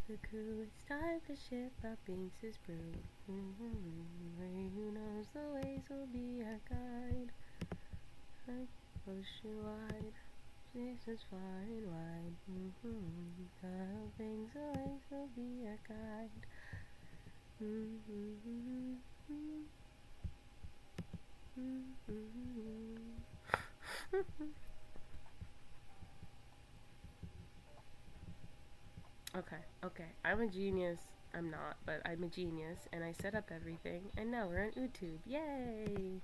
the crew, it's time to ship our Binks's brew. Who knows the ways will be our guide. Ocean wide, Jesus far and wide. Binks always will be our guide. Okay, I'm a genius. I'm not, but I'm a genius, and I set up everything, and now we're on YouTube. Yay!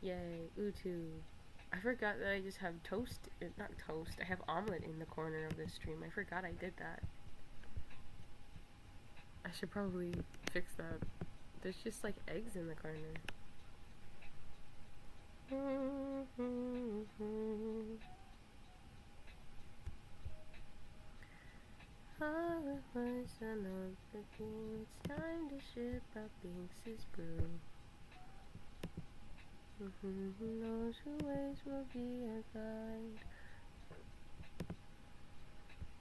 Yay, YouTube. I forgot that I just have toast, not toast, I have omelet in the corner of this stream. I forgot I did that. I should probably fix that. There's just like eggs in the corner. All the boys I love the king. It's time to ship out Binks's brew. Who knows who ways will be a guide.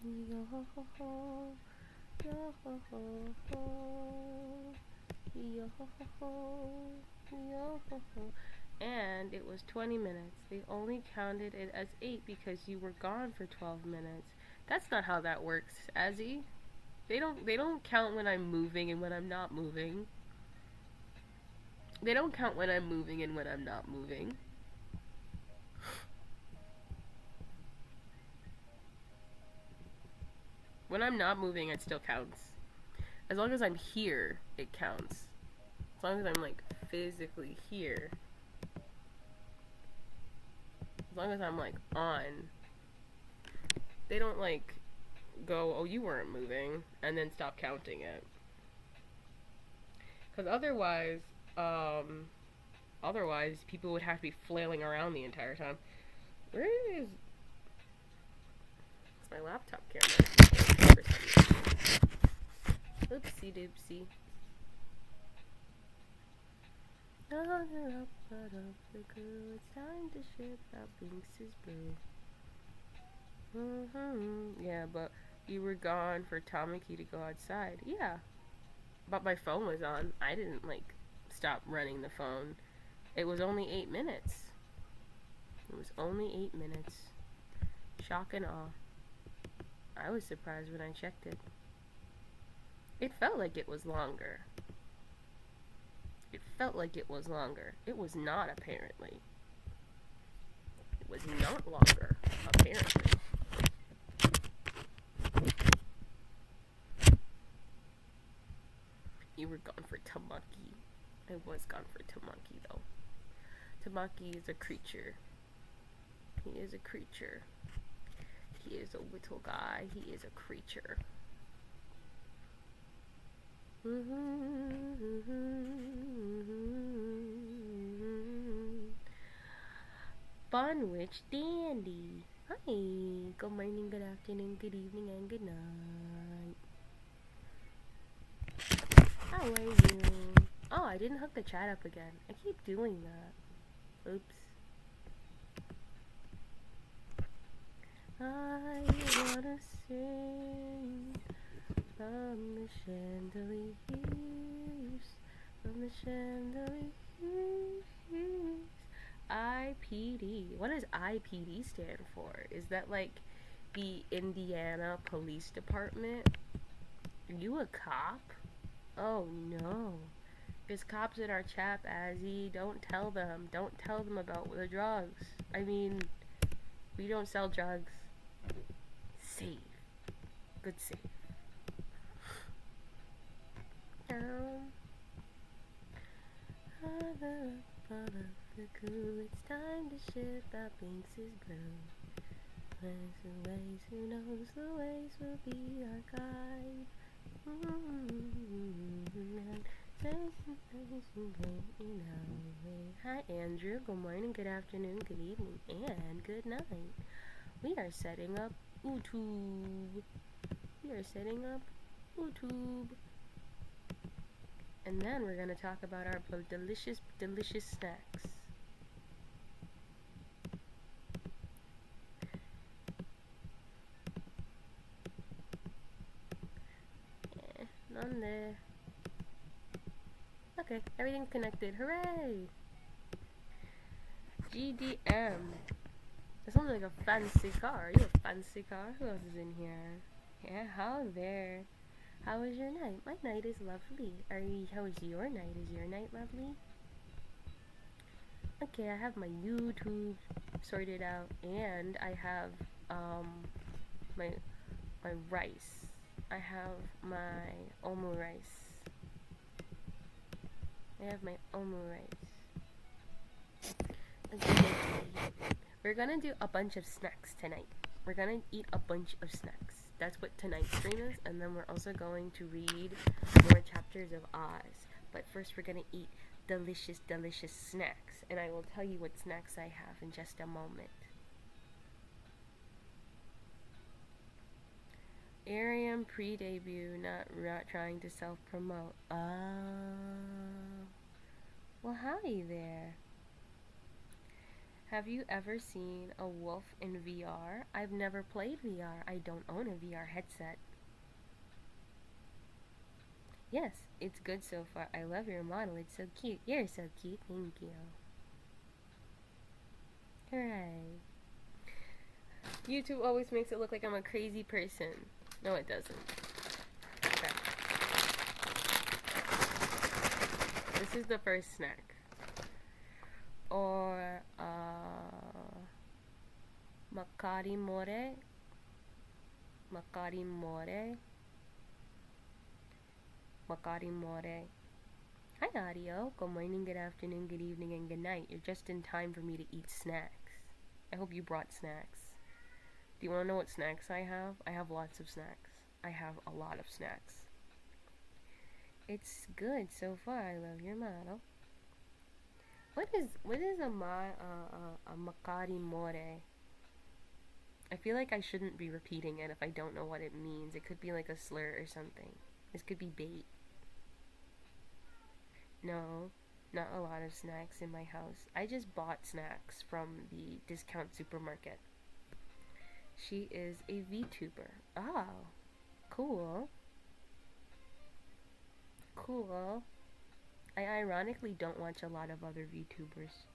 Yo ho ho ho, yo ho ho ho, yo ho ho ho, yo ho ho. And it was 20 minutes. They only counted it as 8 because you were gone for 12 minutes. That's not how that works, Azzy. They don't count when I'm moving and when I'm not moving. They don't count when I'm moving and when I'm not moving. When I'm not moving, it still counts. As long as I'm here, it counts. As long as I'm like physically here. As long as I'm like on. They don't like go, oh, you weren't moving, and then stop counting it. Because otherwise people would have to be flailing around the entire time. Where is... It's my laptop camera. Oopsie doopsie. Another up out of the crew. It's time to ship out Binks's brew. Yeah, but you were gone for Tamaki to go outside. Yeah. But my phone was on. I didn't, like, stop running the phone. It was only 8 minutes. It was only 8 minutes. Shock and awe. I was surprised when I checked it. It felt like it was longer. It felt like it was longer. It was not, apparently. It was not longer, apparently. You were gone for Tamaki. I was gone for Tamaki, though. Tamaki is a creature. He is a creature. He is a little guy. He is a creature. Funwich Dandy. Hi. Good morning, good afternoon, good evening, and good night. How are you? Oh, I didn't hook the chat up again. I keep doing that. Oops. I wanna sing from the chandeliers, from the chandeliers. IPD. What does IPD stand for? Is that like the Indiana Police Department? Are you a cop? Oh no. There's cops in our chat, Azzy. Don't tell them. Don't tell them about the drugs. I mean, we don't sell drugs. Save. Good save. It's time to ship out Binks's brew. Ways and ways, who knows the ways will be our guide. Hi Andrew, good morning, good afternoon, good evening, and good night. We are setting up YouTube. We are setting up YouTube. And then we're going to talk about our delicious, delicious snacks. on there. Okay, everything's connected. Hooray! GDM. That sounds like a fancy car. Are you a fancy car? Who else is in here? Yeah, how there? How was your night? My night is lovely. How was your night? Is your night lovely? Okay, I have my YouTube sorted out, and I have my rice. I have my omu rice. I have my omu rice. Okay. We're gonna do a bunch of snacks tonight. We're gonna eat a bunch of snacks. That's what tonight's stream is, and then we're also going to read more chapters of Oz. But first we're gonna eat delicious, delicious snacks, and I will tell you what snacks I have in just a moment. Ariam pre-debut, not trying to self-promote. Well, howdy there. Have you ever seen a wolf in VR? I've never played VR. I don't own a VR headset. Yes, it's good so far. I love your model. It's so cute. You're so cute. Thank you. Hooray. YouTube always makes it look like I'm a crazy person. No, it doesn't. Okay. This is the first snack. Or, Makari more. Makari more. Makari more. Hi, Audio. Good morning, good afternoon, good evening, and good night. You're just in time for me to eat snacks. I hope you brought snacks. Do you want to know what snacks I have? I have lots of snacks. I have a lot of snacks. It's good so far. I love your model. What is a makari more? I feel like I shouldn't be repeating it if I don't know what it means. It could be like a slur or something. This could be bait. No, not a lot of snacks in my house. I just bought snacks from the discount supermarket. She is a VTuber. Oh, cool. Cool. I ironically don't watch a lot of other VTubers.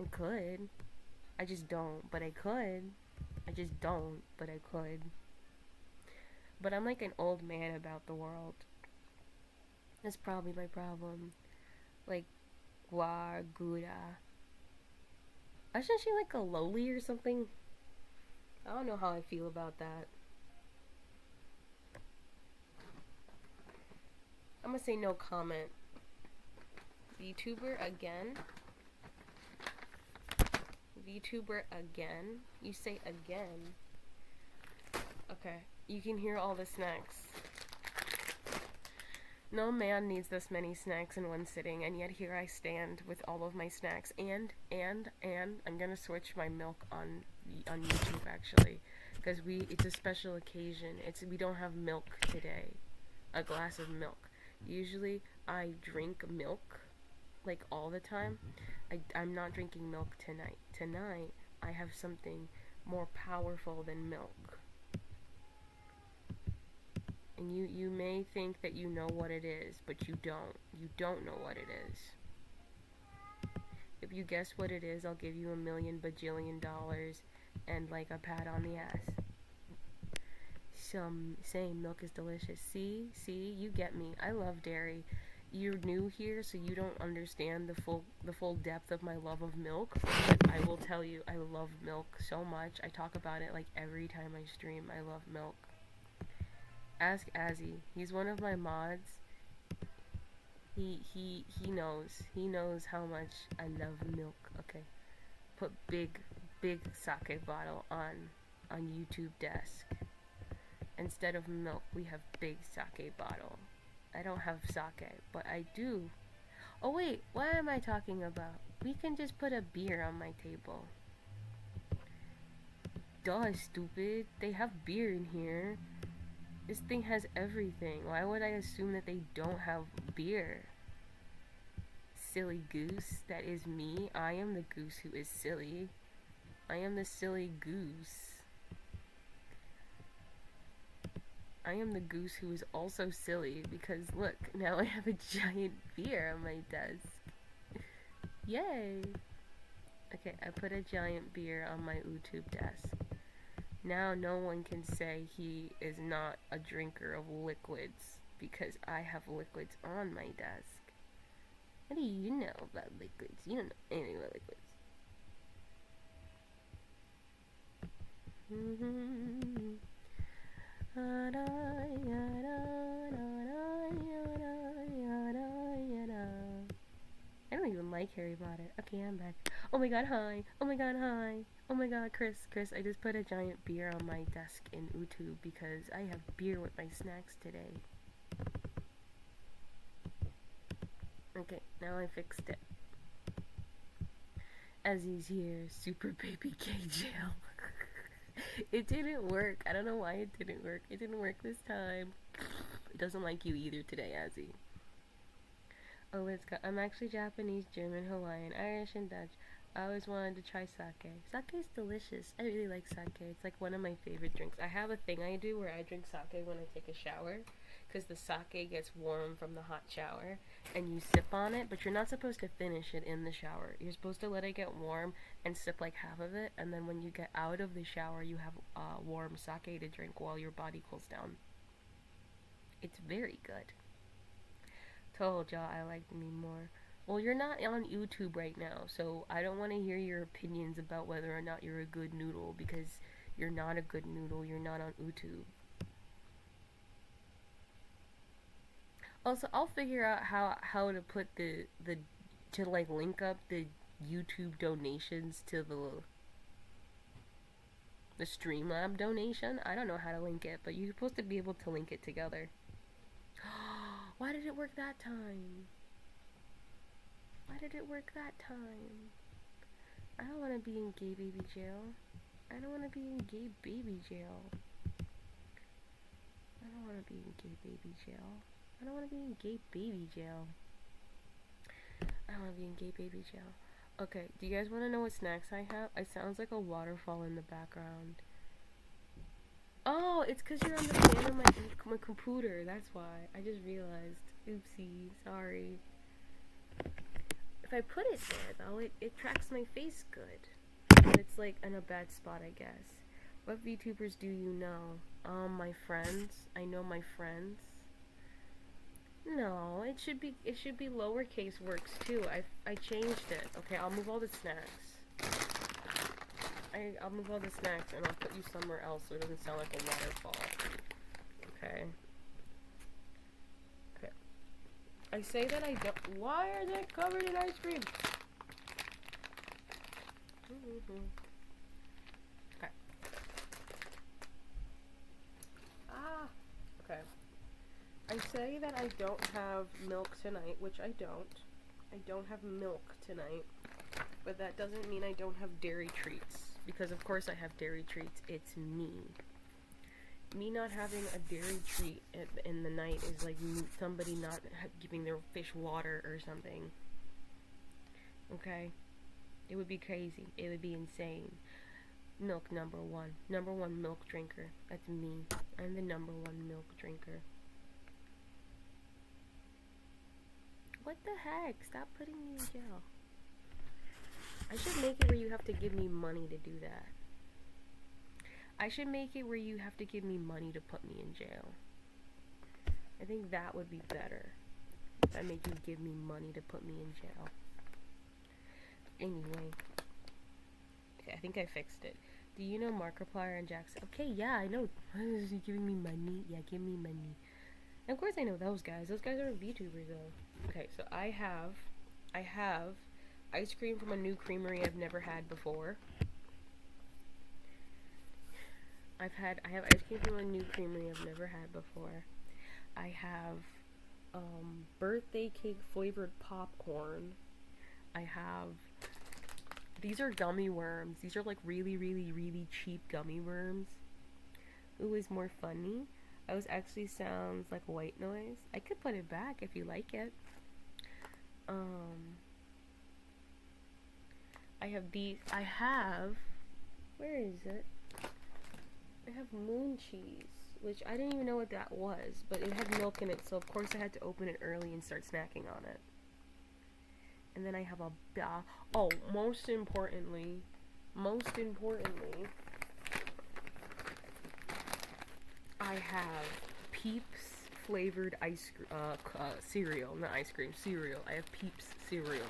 I could. I just don't, but I could. I just don't, but I could. But I'm like an old man about the world. That's probably my problem. Like, Gura. Isn't she like a lowly or something? I don't know how I feel about that. I'm gonna say no comment. VTuber again? VTuber again? You say again. Okay, you can hear all the snacks. No man needs this many snacks in one sitting, and yet here I stand with all of my snacks. And I'm gonna switch my milk on YouTube actually, because it's a special occasion. We don't have milk today. A glass of milk. Usually I drink milk like all the time. I'm not drinking milk tonight. Tonight I have something more powerful than milk. And you may think that you know what it is, but you don't. You don't know what it is. If you guess what it is, I'll give you $1 million bajillion and like a pat on the ass. Some saying milk is delicious. See, you get me. I love dairy. You're new here, so you don't understand the full depth of my love of milk. But I will tell you, I love milk so much. I talk about it like every time I stream. I love milk. Ask Azzy. He's one of my mods. He knows. He knows how much I love milk. Okay. Put big sake bottle on YouTube desk. Instead of milk, we have big sake bottle. I don't have sake, but I do. Oh wait, what am I talking about? We can just put a beer on my table. Duh, stupid. They have beer in here. This thing has everything. Why would I assume that they don't have beer? Silly goose. That is me. I am the goose who is silly. I am the silly goose. I am the goose who is also silly because look, now I have a giant beer on my desk. Yay! Okay, I put a giant beer on my YouTube desk. Now no one can say he is not a drinker of liquids because I have liquids on my desk. What do you know about liquids? You don't know anything about liquids. I don't even like Harry Potter. Okay, I'm back. Oh my god, hi. Oh my god, hi. Oh my god, Chris, I just put a giant beer on my desk in YouTube because I have beer with my snacks today. Okay, now I fixed it. Ezzy's here, Super Baby K jail. It didn't work. I don't know why it didn't work. It didn't work this time. It doesn't like you either today, Ezzy. Oh, let's go. I'm actually Japanese, German, Hawaiian, Irish, and Dutch. I always wanted to try sake. Sake is delicious. I really like sake. It's like one of my favorite drinks. I have a thing I do where I drink sake when I take a shower because the sake gets warm from the hot shower and you sip on it, but you're not supposed to finish it in the shower. You're supposed to let it get warm and sip like half of it, and then when you get out of the shower, you have warm sake to drink while your body cools down. It's very good. Told y'all I liked me more. Well, you're not on YouTube right now, so I don't want to hear your opinions about whether or not you're a good noodle because you're not a good noodle. You're not on YouTube. Also, I'll figure out how to put to like link up the YouTube donations to the Streamlab donation. I don't know how to link it, but you're supposed to be able to link it together. Why did it work that time? Why did it work that time? I don't want to be in gay baby jail. I don't want to be in gay baby jail. I don't want to be in gay baby jail. I don't want to be in gay baby jail. I don't want to be in gay baby jail. Okay, do you guys want to know what snacks I have? It sounds like a waterfall in the background. Oh, it's because you're on the fan of my computer. That's why. I just realized. Oopsie. Sorry. If I put it there, though, it tracks my face good. But it's, like, in a bad spot, I guess. What VTubers do you know? My friends. I know my friends. No, it should be lowercase works, too. I changed it. Okay, I'll move all the snacks. I'll move all the snacks and I'll put you somewhere else so it doesn't sound like a waterfall. Okay. Okay. I say that I don't. Why are they covered in ice cream? Okay. Ah. Okay. I say that I don't have milk tonight, which I don't. I don't have milk tonight. But that doesn't mean I don't have dairy treats. Because of course I have dairy treats. It's me. Me not having a dairy treat in the night is like somebody not giving their fish water or something. Okay? It would be crazy. It would be insane. Milk number one. Number one milk drinker. That's me. I'm the number one milk drinker. What the heck? Stop putting me in jail. I should make it where you have to give me money to do that. I should make it where you have to give me money to put me in jail. I think that would be better. If I make you give me money to put me in jail. Anyway. Okay, I think I fixed it. Do you know Markiplier and Jackson? Okay, yeah, I know. Is he giving me money? Yeah, give me money. And of course I know those guys. Those guys are VTubers though. Okay, so I have ice cream from a new creamery I've never had before. I have ice cream from a new creamery I've never had before. I have birthday cake flavored popcorn. I have these are gummy worms. These are like really, really, really cheap gummy worms. Ooh, is more funny. That actually sounds like white noise. I could put it back if you like it. I have these. Where is it? I have moon cheese. which I didn't even know what that was, but it had milk in it, so of course I had to open it early and start snacking on it. And then I have most importantly, I have Peeps flavored cereal, not ice cream, cereal. I have Peeps cereal.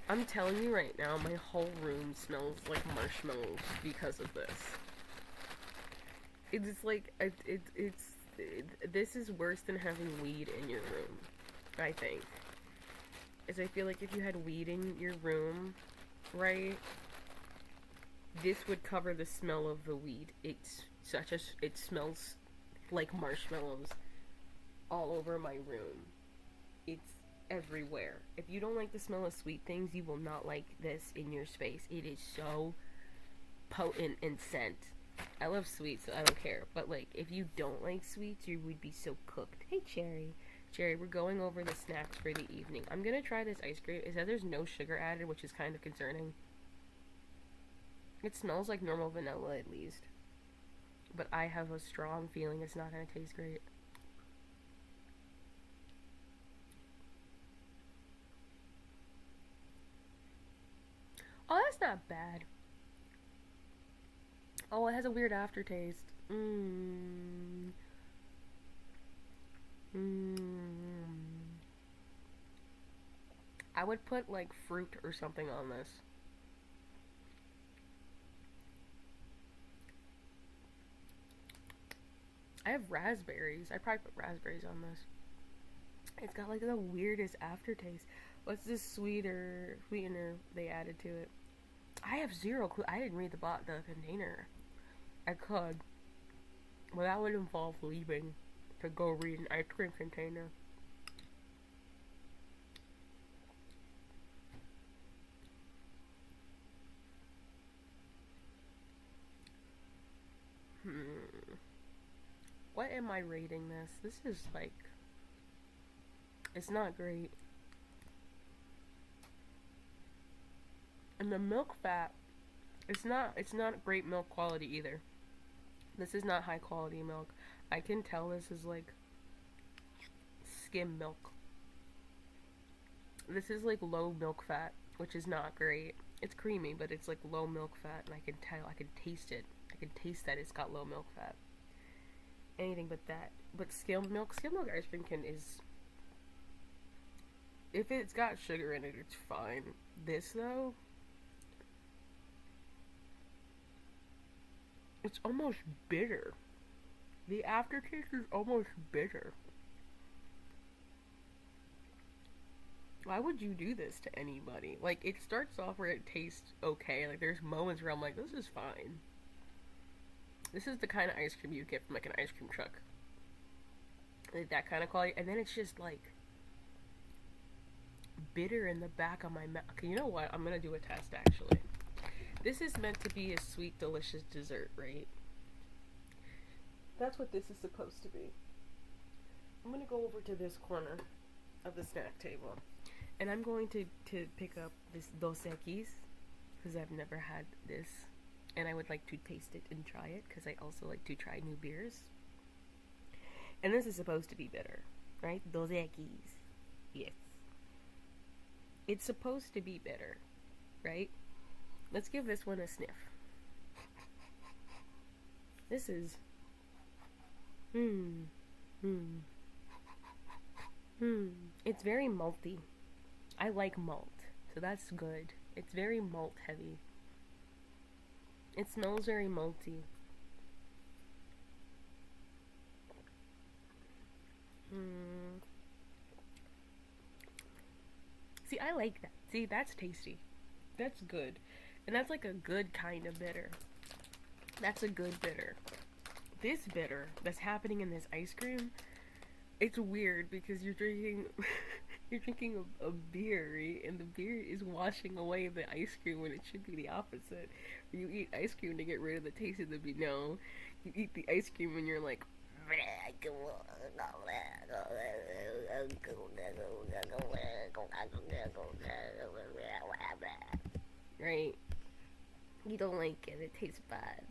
I'm telling you right now, my whole room smells like marshmallows because of this. It's like this is worse than having weed in your room, I think. Is I feel like if you had weed in your room, right, this would cover the smell of the weed. It smells like marshmallows all over my room. It's everywhere. If you don't like the smell of sweet things, you will not like this in your space. It is so potent in scent. I love sweets, so I don't care. But like, if you don't like sweets, you would be so cooked. Hey, Cherry. Cherry, we're going over the snacks for the evening. I'm gonna try this ice cream. It says there's no sugar added, which is kind of concerning. It smells like normal vanilla, at least. But I have a strong feeling it's not gonna taste great. Oh, that's not bad. Oh, it has a weird aftertaste. I would put like fruit or something on this. I have raspberries. I probably put raspberries on this. It's got like the weirdest aftertaste. What's this sweetener they added to it? I have zero clue. I didn't read the container. I could. Well, that would involve leaving to go read an ice cream container. What am I rating this? This is like... It's not great. And the milk fat, it's not great milk quality either. This is not high quality milk. I can tell this is like skim milk. This is like low milk fat, which is not great. It's creamy, but it's like low milk fat, and I can taste it. I can taste that it's got low milk fat. Anything but that. But skim milk ice cream is, if it's got sugar in it, it's fine. This though, it's almost bitter. The aftertaste is almost bitter. Why would you do this to anybody? Like, it starts off where it tastes okay. Like, there's moments where I'm like, this is fine. This is the kind of ice cream you get from, like, an ice cream truck. Like, that kind of quality. And then it's just, like, bitter in the back of my mouth. Okay, you know what? I'm gonna do a test, actually. This is meant to be a sweet, delicious dessert, right? That's what this is supposed to be. I'm gonna go over to this corner of the snack table. And I'm going to pick up this Dos Equis, because I've never had this. And I would like to taste it and try it, because I also like to try new beers. And this is supposed to be bitter, right? Dos Equis. Yes. It's supposed to be bitter, right? Let's give this one a sniff. This is... It's very malty. I like malt, so that's good. It's very malt heavy. It smells very malty. See, I like that. See, that's tasty. That's good. And that's like a good kind of bitter. That's a good bitter. This bitter that's happening in this ice cream, it's weird because you're drinking you're drinking a beer, right? And the beer is washing away the ice cream when it should be the opposite. You eat ice cream to get rid of the taste of the beer. No, you eat the ice cream and you're like, right? You don't like it. It tastes bad.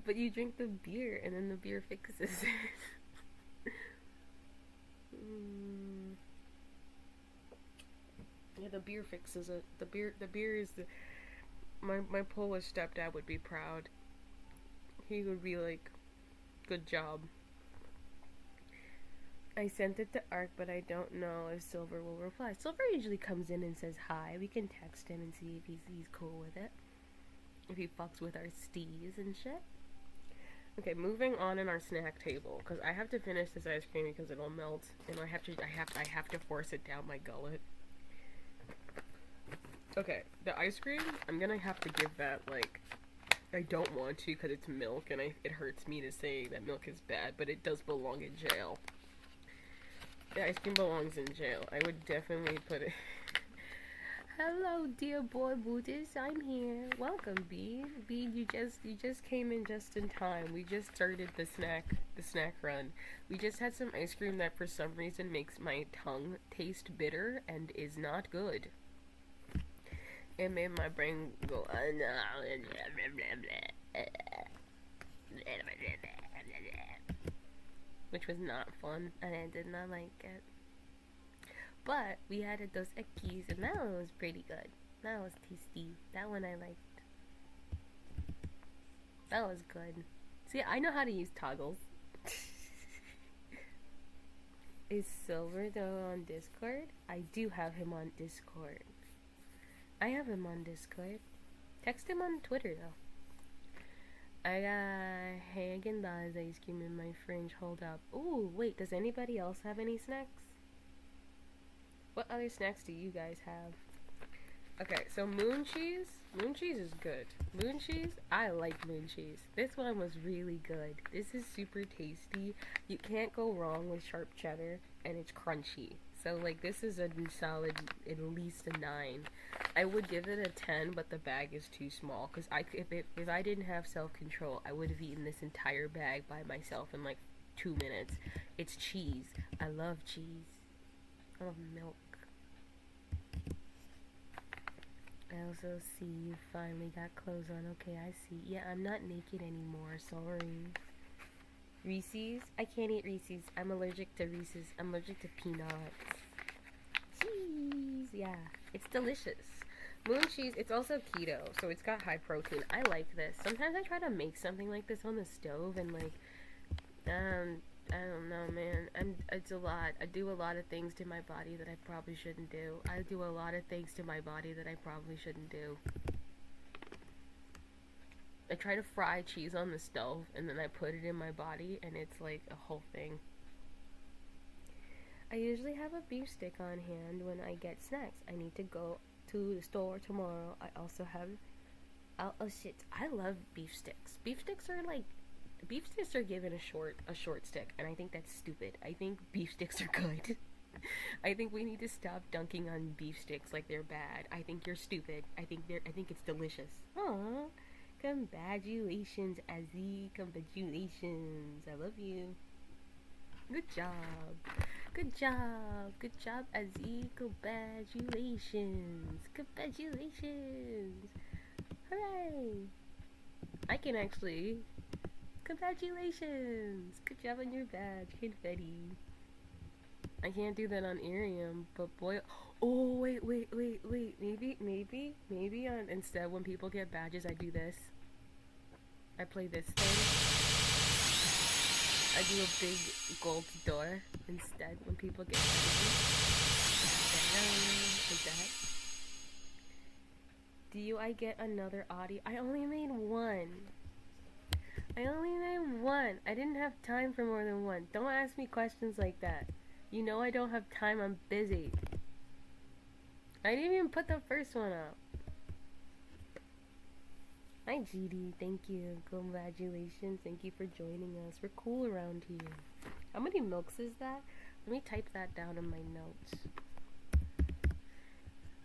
But you drink the beer, and then the beer fixes it. Yeah, the beer fixes it. The beer is the. My Polish stepdad would be proud. He would be like, good job. I sent it to Ark, but I don't know if Silver will reply. Silver usually comes in and says hi. We can text him and see if he's cool with it. If he fucks with our stees and shit. Okay, moving on in our snack table, because I have to finish this ice cream because it'll melt, and I have to force it down my gullet. Okay, the ice cream, I'm gonna have to give that, like, I don't want to because it's milk, and it hurts me to say that milk is bad, but it does belong in jail. The ice cream belongs in jail. I would definitely put it... Hello, dear boy Buddhist. I'm here. Welcome, Bean. Bean, you just came in just in time. We just started the snack run. We just had some ice cream that for some reason makes my tongue taste bitter and is not good. It made my brain go, which was not fun, and I did not like it. But we had a Dos Equis, and that one was pretty good. That was tasty. That one I liked. That was good. See, I know how to use toggles. Is Silver though on Discord? I do have him on Discord. I have him on Discord. Text him on Twitter though. I got Haagen-Dazs ice cream in my fridge. Hold up. Ooh, wait, does anybody else have any snacks? What other snacks do you guys have? Okay, so moon cheese. Moon cheese is good. Moon cheese, I like moon cheese. This one was really good. This is super tasty. You can't go wrong with sharp cheddar, and it's crunchy. So, like, this is a solid, at least a 9. I would give it a 10, but the bag is too small. Because if I didn't have self-control, I would have eaten this entire bag by myself in, like, 2 minutes. It's cheese. I love cheese. I love milk. I also see you finally got clothes on. Okay, I see. Yeah, I'm not naked anymore. Sorry. Reese's? I can't eat Reese's. I'm allergic to Reese's. I'm allergic to peanuts. Cheese! Yeah, it's delicious. Moon cheese, it's also keto, so it's got high protein. I like this. Sometimes I try to make something like this on the stove and, like, I don't know, man. It's a lot. I do a lot of things to my body that I probably shouldn't do. I do a lot of things to my body that I probably shouldn't do. I try to fry cheese on the stove, and then I put it in my body, and it's like a whole thing. I usually have a beef stick on hand when I get snacks. I need to go to the store tomorrow. I also have... Oh shit, I love beef sticks. Beef sticks are given a short stick, and I think that's stupid. I think beef sticks are good. I think we need to stop dunking on beef sticks like they're bad. I think you're stupid. I think it's delicious. Aww. Congratulations, Azzy. Congratulations. I love you. Good job. Good job. Good job, Azzy. Congratulations. Congratulations. Hooray. I can actually... Congratulations! Good job on your badge, confetti. I can't do that on Arium, but boy... Oh, wait. Maybe on... Instead, when people get badges, I do this. I play this thing. I do a big gold door instead when people get badges. Like that. Do I get another audio? I only made one. I didn't have time for more than one. Don't ask me questions like that. You know I don't have time. I'm busy. I didn't even put the first one up. Hi, GD. Thank you. Congratulations. Thank you for joining us. We're cool around here. How many milks is that? Let me type that down in my notes.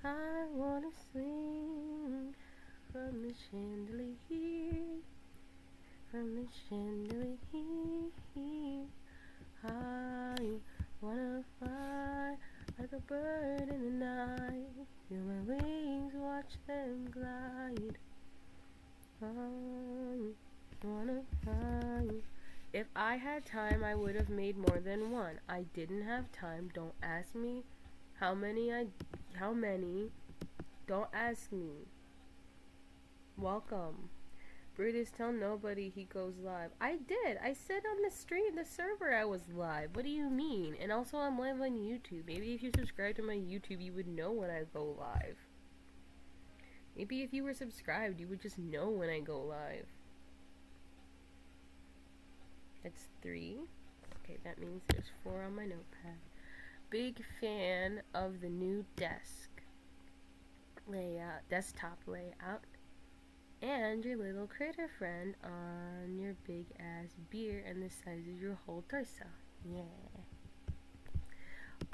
I wanna swing from the chandelier. From the chandelier, I wanna fly like a bird in the night. Feel my wings, watch them glide. Wanna find. If I had time, I would have made more than one. I didn't have time. Don't ask me how many. How many? Don't ask me. Welcome. Brutus, tell nobody he goes live. I did. I said on the stream, the server, I was live. What do you mean? And also, I'm live on YouTube. Maybe if you subscribe to my YouTube, you would know when I go live. Maybe if you were subscribed, you would just know when I go live. That's 3. Okay, that means there's 4 on my notepad. Big fan of the new desktop layout, and your little critter friend on your big ass beer and the size of your whole torso. Yeah.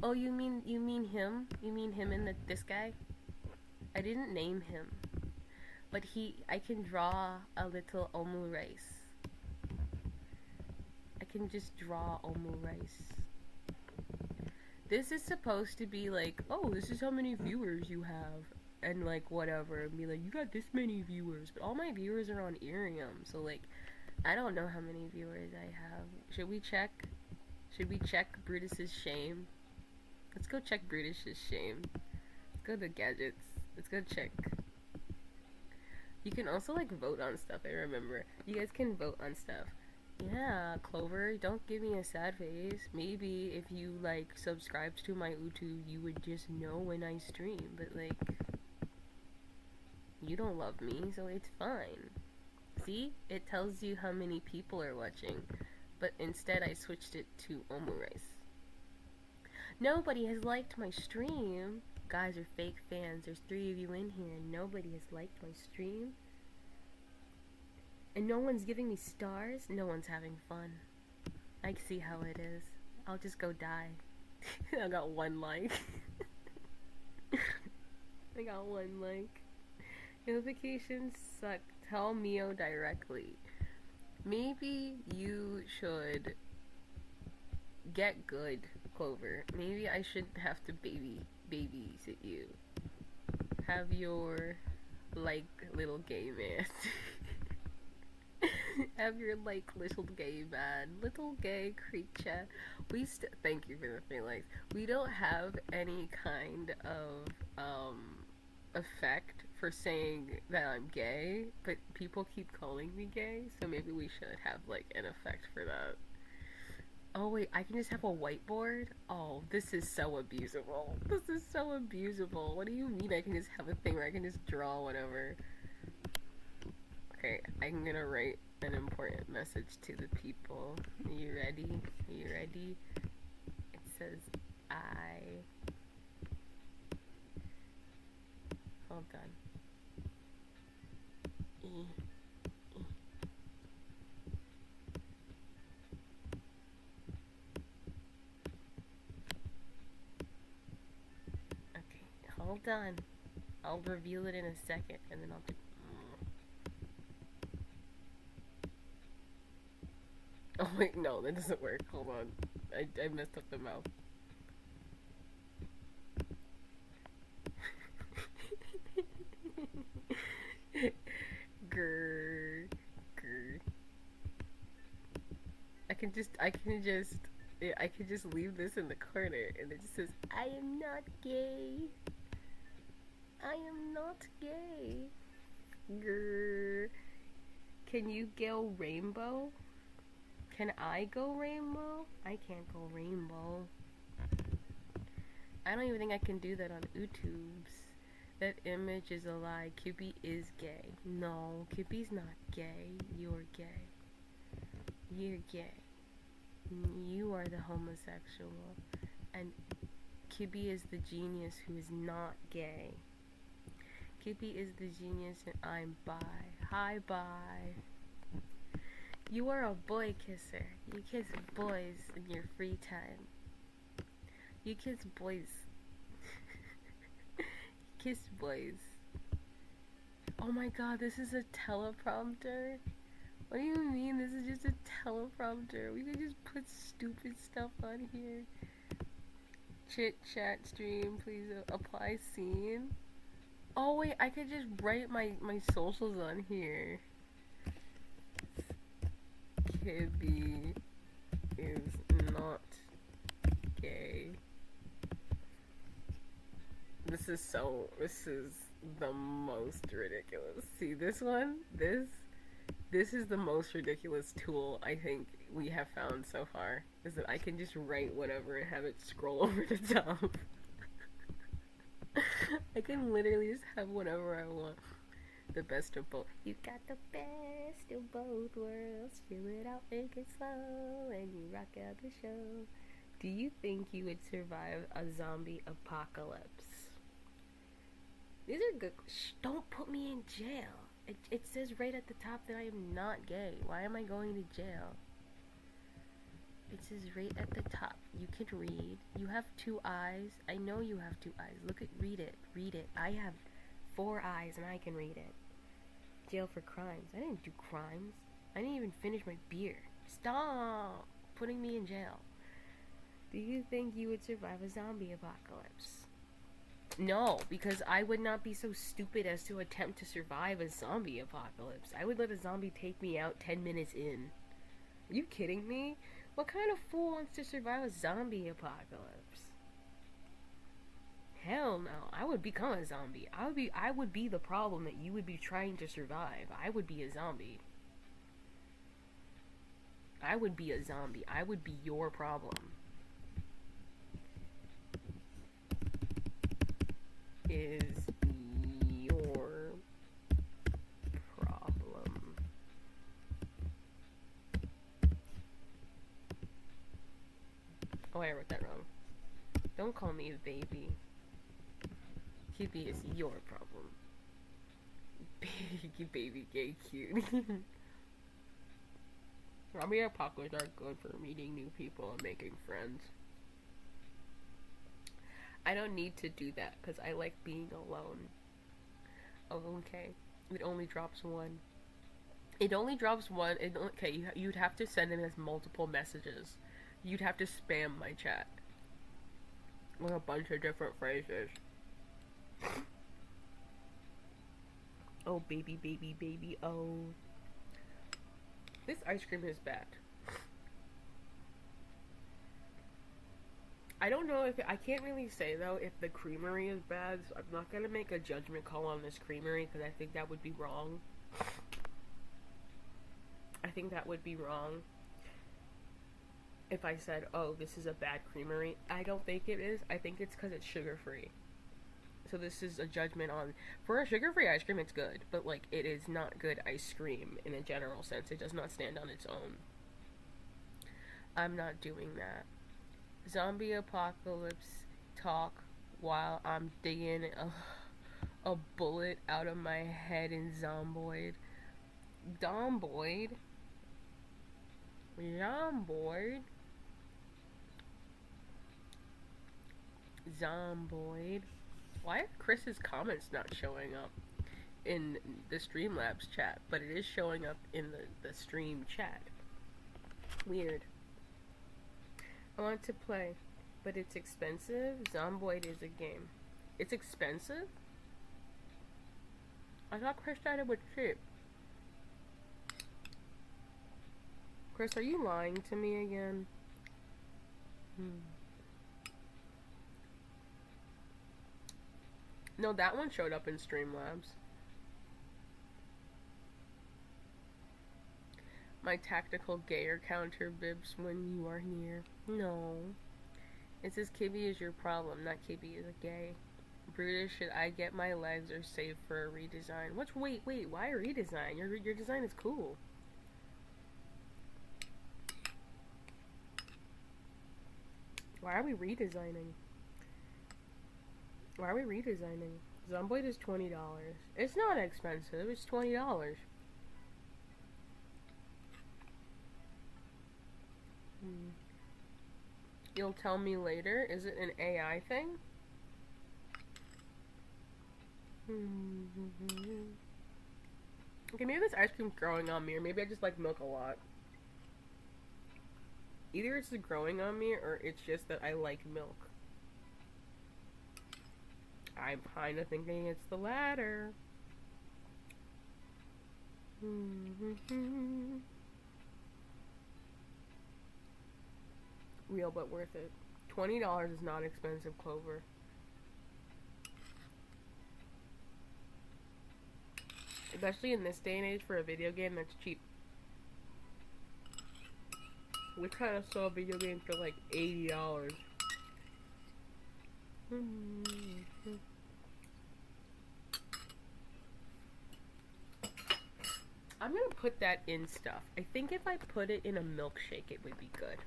Oh, you mean him? You mean him and this guy? I didn't name him, but I can draw a little omu rice. I can just draw omu rice. This is supposed to be like, oh, this is how many viewers you have, and like whatever, and be like, you got this many viewers, but all my viewers are on Irium, so like, I don't know how many viewers I have. Should we check? Should we check Brutus's shame? Let's go check Brutus's shame. Let's go to gadgets. Let's go check. You can also like vote on stuff, I remember. You guys can vote on stuff. Yeah, Clover, don't give me a sad face. Maybe if you like subscribed to my YouTube, you would just know when I stream, but like, you don't love me, so it's fine. See? It tells you how many people are watching, but instead I switched it to omu rice. Nobody has liked my stream. Guys are fake fans. There's 3 of you in here and nobody has liked my stream. And no one's giving me stars. No one's having fun. I see how it is. I'll just go die. I got 1 like. I got 1 like. Notifications suck. Tell Mio directly. Maybe you should get good, Clover. Maybe I should have to babysit you. Have your like little gay man. Have your like little gay man, little gay creature. Thank you for the 3 likes. We don't have any kind of effect for saying that I'm gay, but people keep calling me gay, so maybe we should have like an effect for that. Oh wait, I can just have a whiteboard? Oh, this is so abusable. This is so abusable. What do you mean I can just have a thing where I can just draw whatever? Okay, I'm gonna write an important message to the people. Are you ready? Are you ready? It says, hold on. Okay, hold on. I'll reveal it in a second, and then I'll do. Oh wait, no, that doesn't work. Hold on. I messed up the mouth. Grr. Grr. I can just leave this in the corner and it just says, I am not gay. I am not gay. Grr. Can you go rainbow? Can I go rainbow? I can't go rainbow. I don't even think I can do that on YouTube's. That image is a lie. Kippy is gay. No, Kippy's not gay. You're gay. You're gay. You are the homosexual. And Kippy is the genius who is not gay. Kippy is the genius and I'm bi. Hi, bi. You are a boy kisser. You kiss boys in your free time. You kiss boys. Kiss boys. Oh my god, this is a teleprompter? What do you mean this is just a teleprompter? We could just put stupid stuff on here. Chit chat stream, please apply scene. Oh wait, I could just write my socials on here. Kibby is not gay. This is the most ridiculous. See this one? This is the most ridiculous tool I think we have found so far. Is that I can just write whatever and have it scroll over the top. I can literally just have whatever I want. The best of both. You got the best of both worlds. Feel it out, make it slow, and you rock out the show. Do you think you would survive a zombie apocalypse? These are good. Shh, don't put me in jail. It says right at the top that I am not gay. Why am I going to jail? It says right at the top. You can read. You have 2 eyes. I know you have 2 eyes. Read it. Read it. I have 4 eyes and I can read it. Jail for crimes. I didn't do crimes. I didn't even finish my beer. Stop putting me in jail. Do you think you would survive a zombie apocalypse? No, because I would not be so stupid as to attempt to survive a zombie apocalypse. I would let a zombie take me out 10 minutes in. Are you kidding me? What kind of fool wants to survive a zombie apocalypse? Hell no. I would become a zombie. I would be the problem that you would be trying to survive. I would be a zombie. I would be a zombie. I would be your problem. Is your problem. Oh, I wrote that wrong. Don't call me a baby. Kibby is your problem. Baby gay cute. Zombie apocalypse are good for meeting new people and making friends. I don't need to do that because I like being alone. Oh, okay. It only drops 1. It only drops 1. Okay, you'd have to send it as multiple messages. You'd have to spam my chat with a bunch of different phrases. Oh, baby, baby, baby, oh. This ice cream is bad. I don't know if I can't really say though if the creamery is bad, so I'm not gonna make a judgment call on this creamery because I think that would be wrong. I think that would be wrong if I said, oh, this is a bad creamery. I don't think it is. I think it's because it's sugar free. So this is a judgment on, for a sugar free ice cream it's good, but like it is not good ice cream in a general sense. It does not stand on its own. I'm not doing that. Zombie apocalypse talk while I'm digging a bullet out of my head in Zomboid. Domboid? Zomboid? Zomboid? Why are Chris's comments not showing up in the Streamlabs chat, but it is showing up in the stream chat? Weird. I want to play, but it's expensive. Zomboid is a game. It's expensive? I thought Chris said it was cheap. Chris, are you lying to me again? No, that one showed up in Streamlabs. My tactical gayer counter bibs when you are near. No. It says Kibby is your problem, not Kibby is a gay. Brutus, should I get my legs or save for a redesign? Wait, why a redesign? Your design is cool. Why are we redesigning? Why are we redesigning? Zomboid is $20. It's not expensive, it's $20. You'll tell me later. Is it an AI thing? Okay, maybe this ice cream's growing on me, or maybe I just like milk a lot. Either it's growing on me, or it's just that I like milk. I'm kind of thinking it's the latter. Real but worth it. $20 is not expensive, Clover. Especially in this day and age for a video game that's cheap. We kind of saw a video game for like $80. I'm gonna put that in stuff. I think if I put it in a milkshake, it would be good.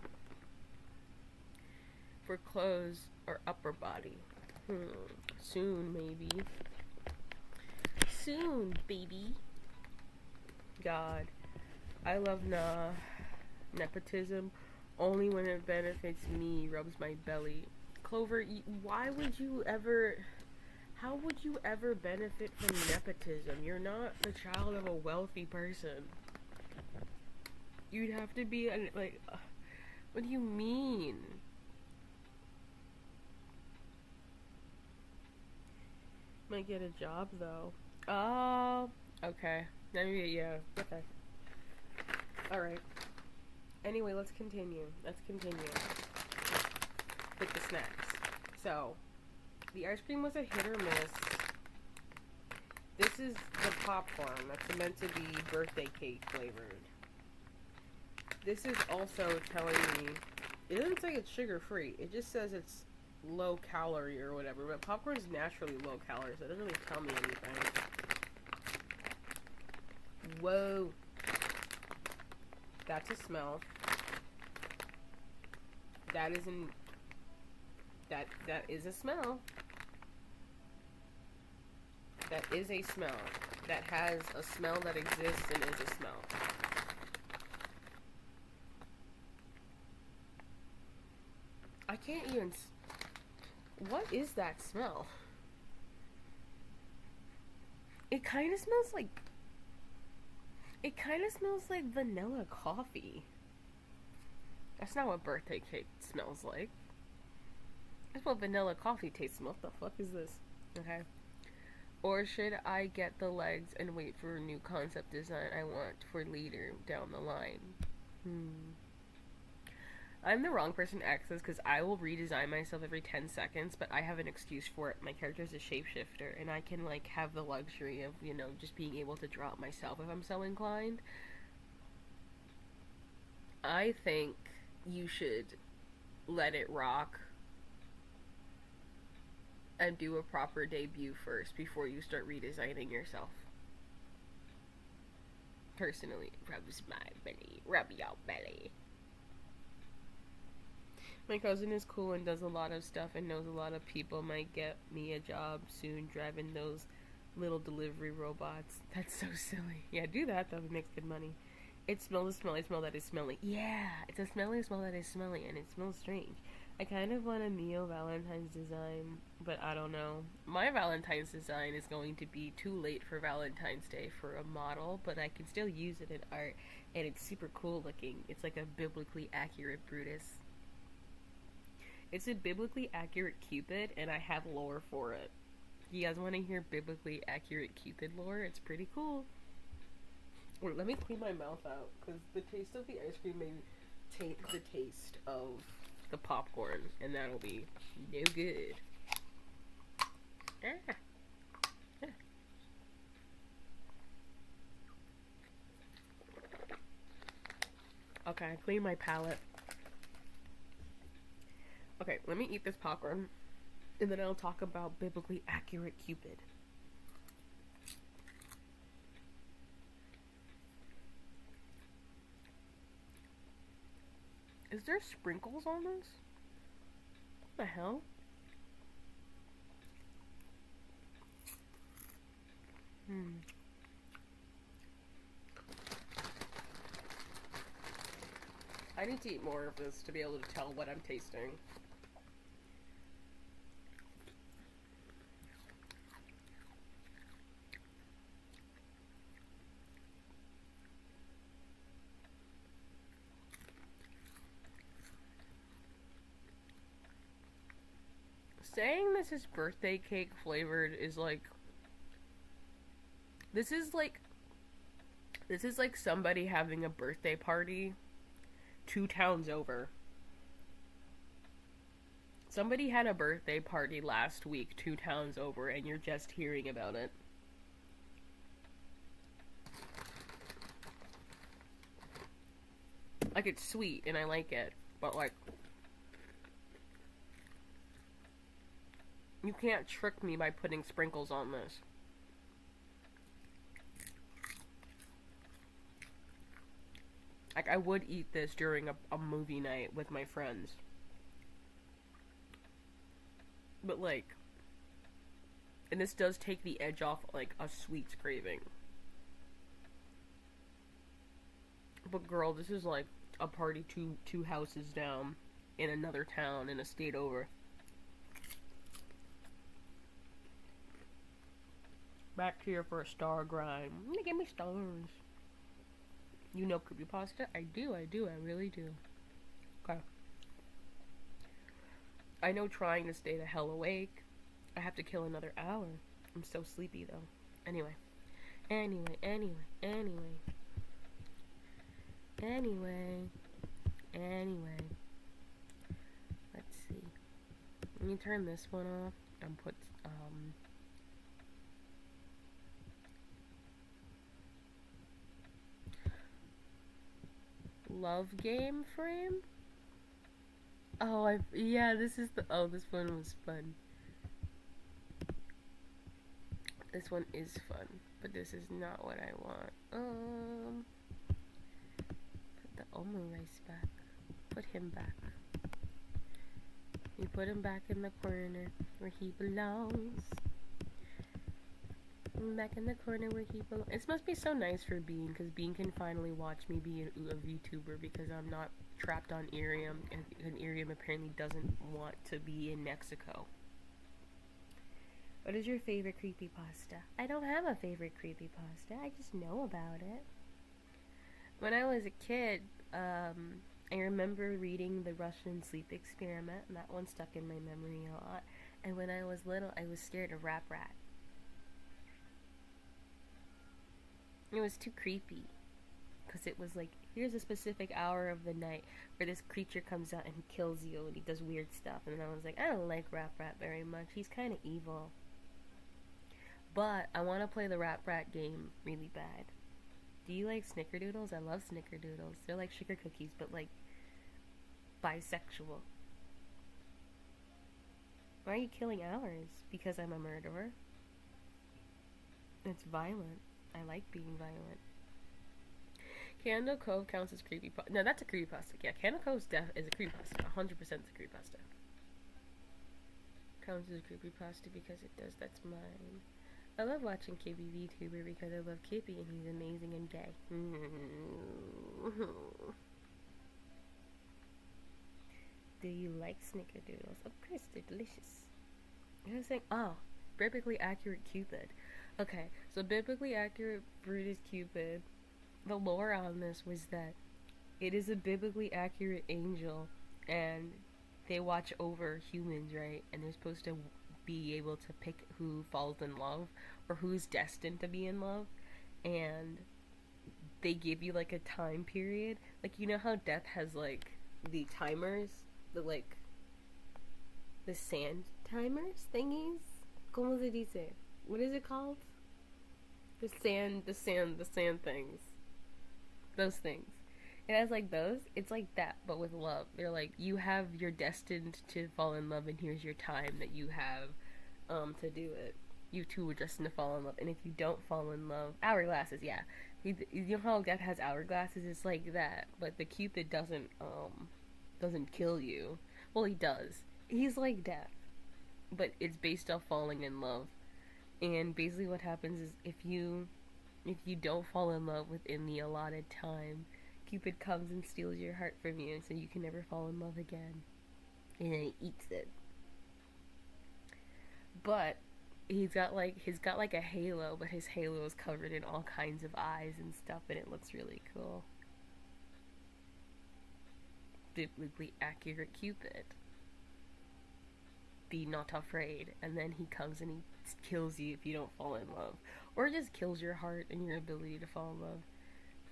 For clothes or upper body. Soon, maybe. Soon, baby. God. I love nepotism. Only when it benefits me, rubs my belly. Clover, why would you ever... How would you ever benefit from nepotism? You're not the child of a wealthy person. You'd have to be, like... What do you mean? Might get a job, though. Oh, okay. Maybe, yeah. Okay. Alright. Anyway, let's continue. With the snacks. So, the ice cream was a hit or miss. This is the popcorn that's meant to be birthday cake flavored. This is also telling me, it doesn't say it's sugar free. It just says it's low calorie or whatever, but popcorn is naturally low calorie, so it doesn't really tell me anything. Whoa. That's a smell. That isn't... That is a smell. That is a smell. That has a smell that exists and is a smell. I can't even... What is that smell? It kind of smells like... It kind of smells like vanilla coffee. That's not what birthday cake smells like. That's what vanilla coffee tastes like. What the fuck is this? Okay. Or should I get the legs and wait for a new concept design I want for later down the line? I'm the wrong person to ask this because I will redesign myself every 10 seconds, but I have an excuse for it. My character is a shapeshifter, and I can, like, have the luxury of, you know, just being able to draw it myself if I'm so inclined. I think you should let it rock and do a proper debut first before you start redesigning yourself. Personally, rubs my belly. Rub your belly. My cousin is cool and does a lot of stuff and knows a lot of people. Might get me a job soon driving those little delivery robots. That's so silly. Yeah, do that. That would make good money. It smells a smelly smell that is smelly. Yeah, it's a smelly smell that is smelly, and it smells strange. I kind of want a Neo Valentine's design, but I don't know. My Valentine's design is going to be too late for Valentine's Day for a model, but I can still use it in art, and it's super cool looking. It's like a biblically accurate Brutus. It's a biblically accurate Cupid, and I have lore for it. You guys want to hear biblically accurate Cupid lore? It's pretty cool. Wait, let me clean my mouth out, because the taste of the ice cream may taint the taste of the popcorn, and that'll be no good. Ah. Ah. Okay, I cleaned my palate. Okay, let me eat this popcorn, and then I'll talk about biblically accurate Cupid. Is there sprinkles on this? What the hell? I need to eat more of this to be able to tell what I'm tasting. Saying this is birthday cake flavored is like... This is like somebody having a birthday party 2 towns over. Somebody had a birthday party last week 2 towns over and you're just hearing about it. Like, it's sweet and I like it, but like, you can't trick me by putting sprinkles on this. Like, I would eat this during a movie night with my friends. But like, and this does take the edge off like a sweets craving. But girl, this is like a party two houses down in another town in a state over. Back here for a star grind. Give me stars. You know creepypasta? I do, I really do. Okay. I know trying to stay the hell awake. I have to kill another hour. I'm so sleepy though. Anyway. Anyway. Let's see. Let me turn this one off and put, love game frame? Oh, yeah, this is this one was fun. This one is fun, but this is not what I want. Put the Omu rice back. Put him back. We put him back in the corner where he belongs. Back in the corner where he belongs. It must be so nice for Bean, because Bean can finally watch me be a VTuber because I'm not trapped on Irium, and Irium apparently doesn't want to be in Mexico. What is your favorite creepypasta? I don't have a favorite creepypasta. I just know about it. When I was a kid, I remember reading The Russian Sleep Experiment, and that one stuck in my memory a lot. And when I was little, I was scared of Rap Rat. It was too creepy. Because it was like, here's a specific hour of the night where this creature comes out and he kills you and he does weird stuff. And I was like, I don't like Rap Rat very much. He's kind of evil. But I want to play the Rap Rat game really bad. Do you like Snickerdoodles? I love Snickerdoodles. They're like sugar cookies, but like bisexual. Why are you killing ours? Because I'm a murderer? It's violent. I like being violent. Candle Cove counts as creepypasta. No, that's a creepypasta. Yeah, Candle Cove is a creepypasta. 100% is a creepypasta. Counts as a creepypasta because it does. That's mine. I love watching Kippy VTuber because I love Kippy and he's amazing and gay. Do you like Snickerdoodles? Of course, they're delicious. I was saying, biblically accurate Cupid. Okay, so biblically accurate Brutus Cupid, the lore on this was that it is a biblically accurate angel and they watch over humans, right? And they're supposed to be able to pick who falls in love or who's destined to be in love, and they give you like a time period. Like, you know how death has like the timers, the sand timers thingies? ¿Cómo se dice? What is it called? The sand things. Those things. It has like those. It's like that, but with love. They're like, you're destined to fall in love, and here's your time that you have to do it. You two were destined to fall in love, and if you don't fall in love, hourglasses, yeah. You know how death has hourglasses? It's like that, but the Cupid doesn't kill you. Well, he does. He's like death, but it's based off falling in love. And basically, what happens is if you don't fall in love within the allotted time, Cupid comes and steals your heart from you, so you can never fall in love again. And then he eats it. But he's got like a halo, but his halo is covered in all kinds of eyes and stuff, and it looks really cool. Biblically accurate Cupid. Be not afraid, and then he comes and he kills you if you don't fall in love, or just kills your heart and your ability to fall in love.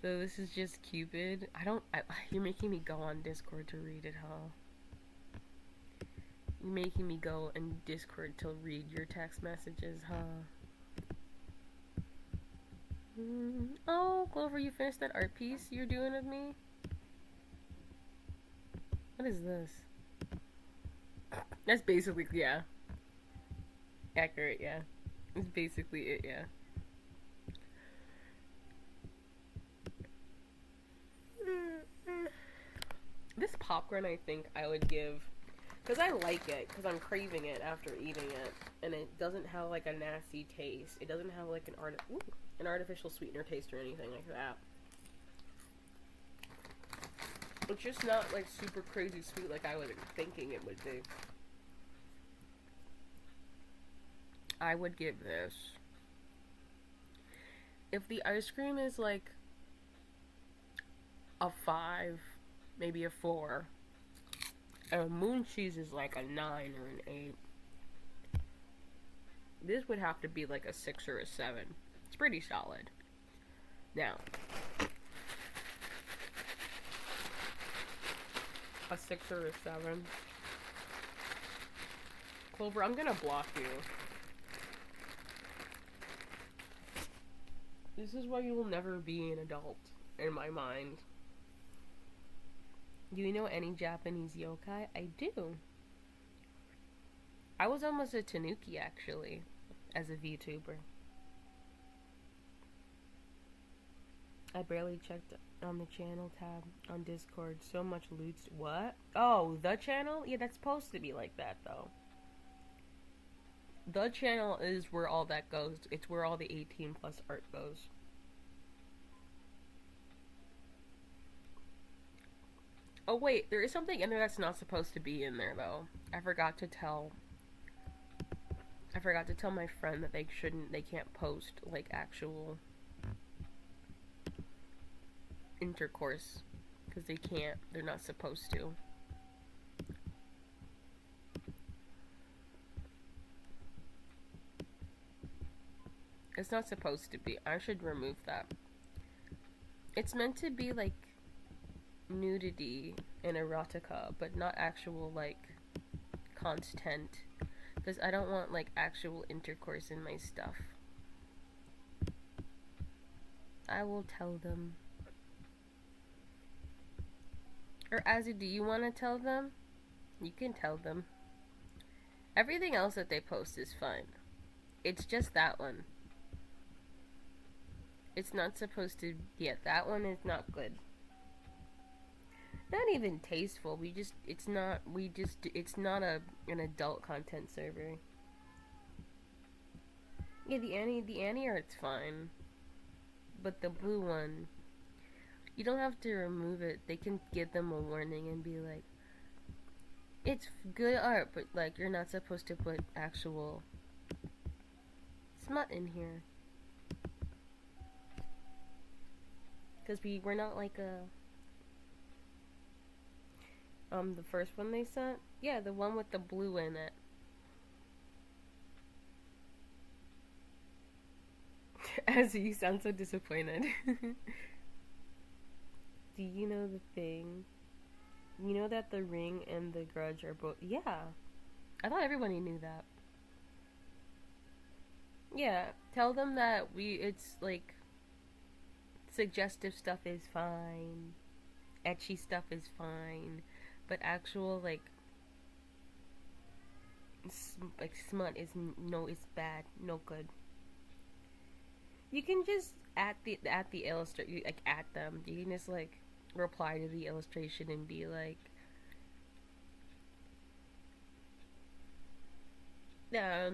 So this is just Cupid. You're making me go on Discord to read it, huh? You're making me go in Discord to read your text messages, huh? Oh, Clover, you finished that art piece you're doing with me? What is this? That's basically, yeah. Accurate, yeah. It's basically it, yeah. This popcorn, I think I would give, because I like it, because I'm craving it after eating it, and it doesn't have like a nasty taste. It doesn't have like an artificial sweetener taste or anything like that. It's just not like super crazy sweet like I was thinking it would be. I would give this, if the ice cream is like a 5, maybe a 4, and moon cheese is like a 9 or an 8, this would have to be like a 6 or a 7. It's pretty solid. Now, a 6 or a 7. Clover, I'm gonna block you. This is why you will never be an adult, in my mind. Do you know any Japanese yokai? I do. I was almost a tanuki, actually, as a VTuber. I barely checked on the channel tab on Discord. So much loot. What? Oh, the channel? Yeah, that's supposed to be like that, though. The channel is where all that goes. It's where all the 18 plus art goes. Oh wait, there is something in there that's not supposed to be in there though. I forgot to tell my friend that they can't post like actual intercourse because they're not supposed to. It's not supposed to be. I should remove that. It's meant to be like nudity and erotica, but not actual like content, because I don't want like actual intercourse in my stuff. I will tell them. Or Azzy, do you want to tell them? You can tell them. Everything else that they post is fine. It's just that one. It's not supposed to. Yeah, that one is not good. Not even tasteful. It's not an adult content server. Yeah, the Annie art's fine. But the blue one, you don't have to remove it. They can give them a warning and be like, it's good art, but like you're not supposed to put actual smut in here. Because we're not like a... the first one they sent? Yeah, the one with the blue in it. As you sound so disappointed. Do you know the thing? You know that The Ring and The Grudge are both... Yeah. I thought everybody knew that. Yeah, tell them that it's like... suggestive stuff is fine. Etchy stuff is fine. But actual, like smut is bad, no good. You can just at the illustrator, like at them. You can just like reply to the illustration and be like, no,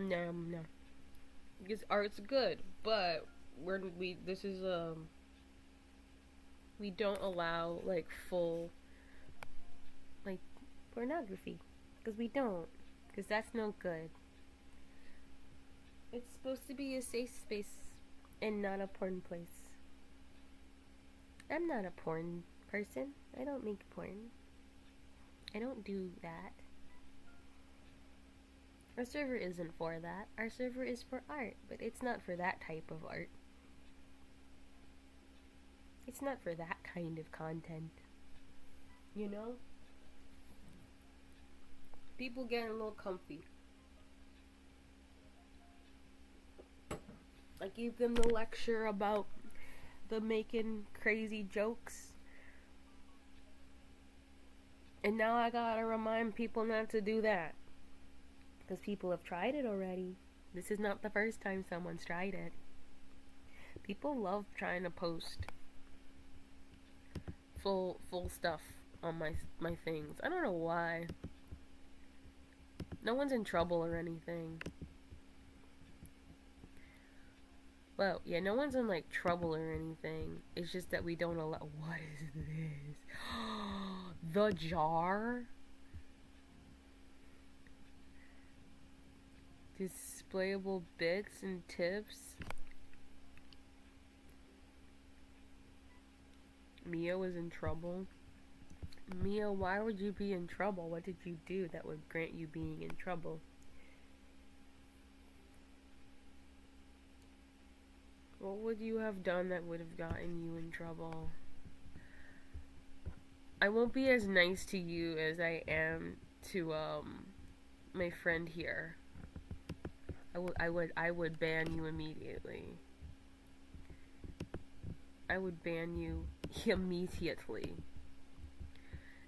because art's good, but we don't allow like full like pornography, because that's no good. It's supposed to be a safe space and not a porn place. I'm not a porn person. I don't make porn. I don't do that. Our server isn't for that. Our server is for art, but it's not for that type of art. It's not for that kind of content. You know? People getting a little comfy. I gave them the lecture about the making crazy jokes. And now I gotta remind people not to do that. Because people have tried it already. This is not the first time someone's tried it. People love trying to post full stuff on my things. I don't know why. No one's in trouble or anything. Well, yeah, no one's in like trouble or anything. It's just that we don't allow. What is this? The jar? Displayable bits and tips. Mia was in trouble. Mia, why would you be in trouble? What did you do that would grant you being in trouble? What would you have done that would have gotten you in trouble? I won't be as nice to you as I am to my friend here. I would ban you immediately. I would ban you immediately.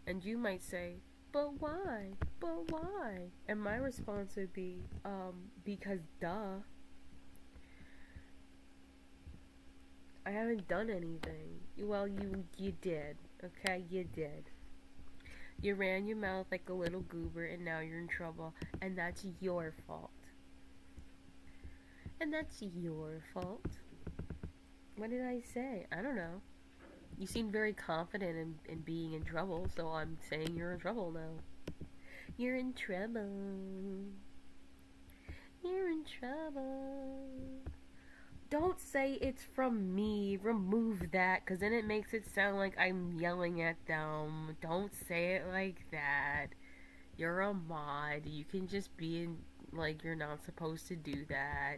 And you might say, but why? But why? And my response would be, because duh. I haven't done anything. Well, you did. Okay, you did. You ran your mouth like a little goober and now you're in trouble. And that's your fault. And that's your fault. What did I say? I don't know. You seem very confident in being in trouble, so I'm saying you're in trouble now. You're in trouble. You're in trouble. Don't say it's from me. Remove that, because then it makes it sound like I'm yelling at them. Don't say it like that. You're a mod. You can just be in, like, you're not supposed to do that.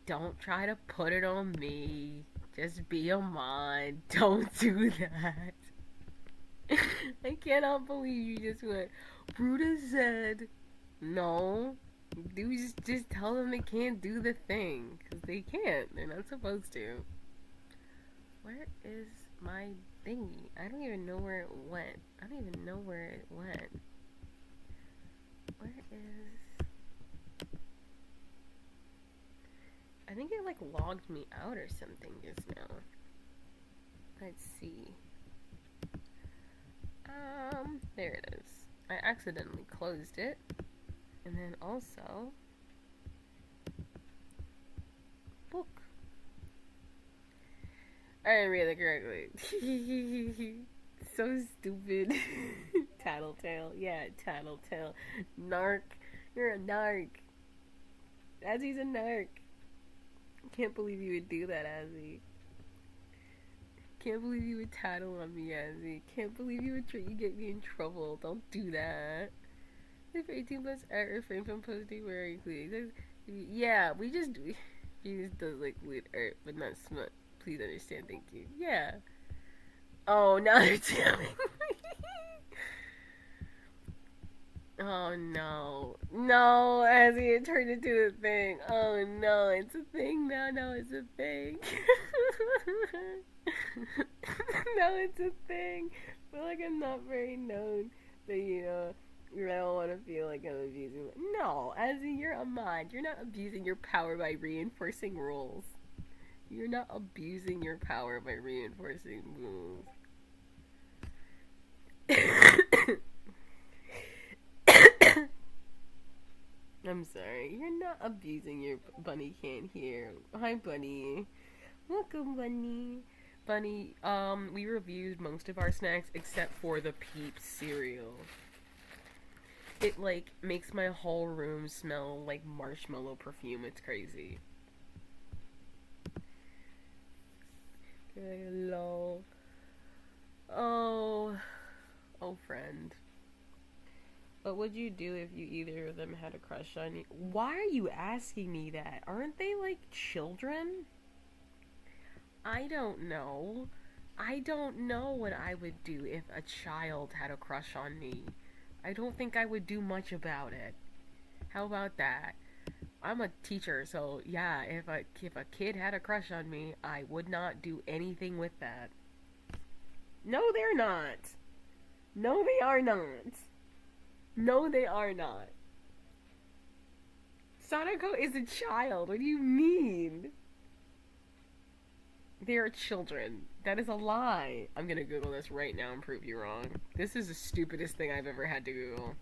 Don't try to put it on me. Just be a mod. Don't do that. I cannot believe you just went, Brutus said, no. Dude, just tell them they can't do the thing. Because they can't. They're not supposed to. Where is my thingy? I don't even know where it went. I don't even know where it went. Where is... I think it like logged me out or something just now. Let's see. There it is. I accidentally closed it. And then also book. I didn't read it correctly. So stupid. Tattletale. Yeah, Tattletale. Narc. You're a narc. Azzy's a narc. Can't believe you would do that, Azzy. Can't believe you would tattle on me, Azzy. Can't believe you would try to get me in trouble. Don't do that. If 18 plus art refrain from posting wearing clean. Yeah, we just does like weird art, but not smut. Please understand, thank you. Yeah. Oh, now they're telling me. Oh no. No, Azzy, it turned into a thing. Oh no, it's a thing now. No, it's a thing. No, it's a thing. I feel like I'm not very known. But I don't want to feel like I'm abusing. No, Azzy, you're a mod. You're not abusing your power by reinforcing rules. You're not abusing your power by reinforcing rules. I'm sorry. You're not abusing your bunny can't hear. Hi, bunny. Welcome, bunny. Bunny, we reviewed most of our snacks except for the Peeps cereal. It, like, makes my whole room smell like marshmallow perfume. It's crazy. Hello. Oh, friend. What would you do if you either of them had a crush on you? Why are you asking me that? Aren't they like children? I don't know. I don't know what I would do if a child had a crush on me. I don't think I would do much about it. How about that? I'm a teacher, so yeah, if a kid had a crush on me, I would not do anything with that. No, they're not. No, they are not. No, they are not. Sadako is a child. What do you mean? They are children. That is a lie. I'm gonna Google this right now and prove you wrong. This is the stupidest thing I've ever had to Google.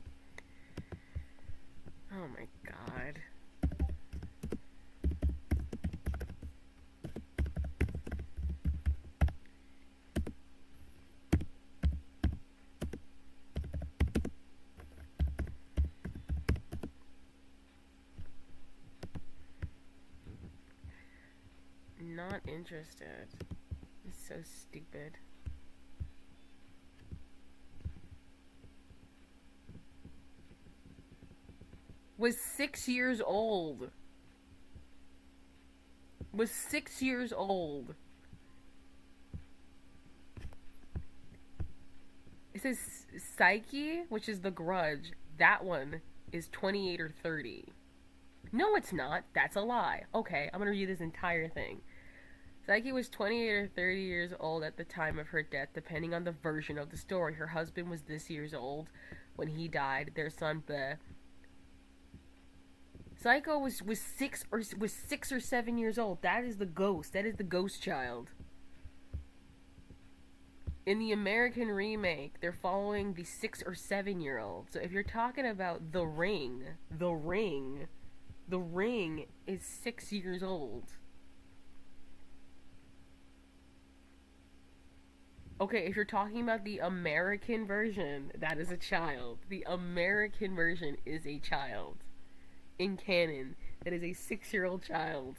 Oh my god. Not interested. It's so stupid. Was 6 years old. Was 6 years old. It says Psyche, which is The Grudge. That one is 28 or 30. No, it's not. That's a lie. Okay, I'm gonna read this entire thing. Psyche was 28 or 30 years old at the time of her death, depending on the version of the story. Her husband was this years old when he died. Their son, Be. Psycho was 6 or 7 years old. That is the ghost. That is the ghost child. In the American remake, they're following the 6 or 7 year old. So if you're talking about The Ring is 6 years old. Okay, if you're talking about the American version, that is a child. The American version is a child. In canon, that is a 6-year-old child.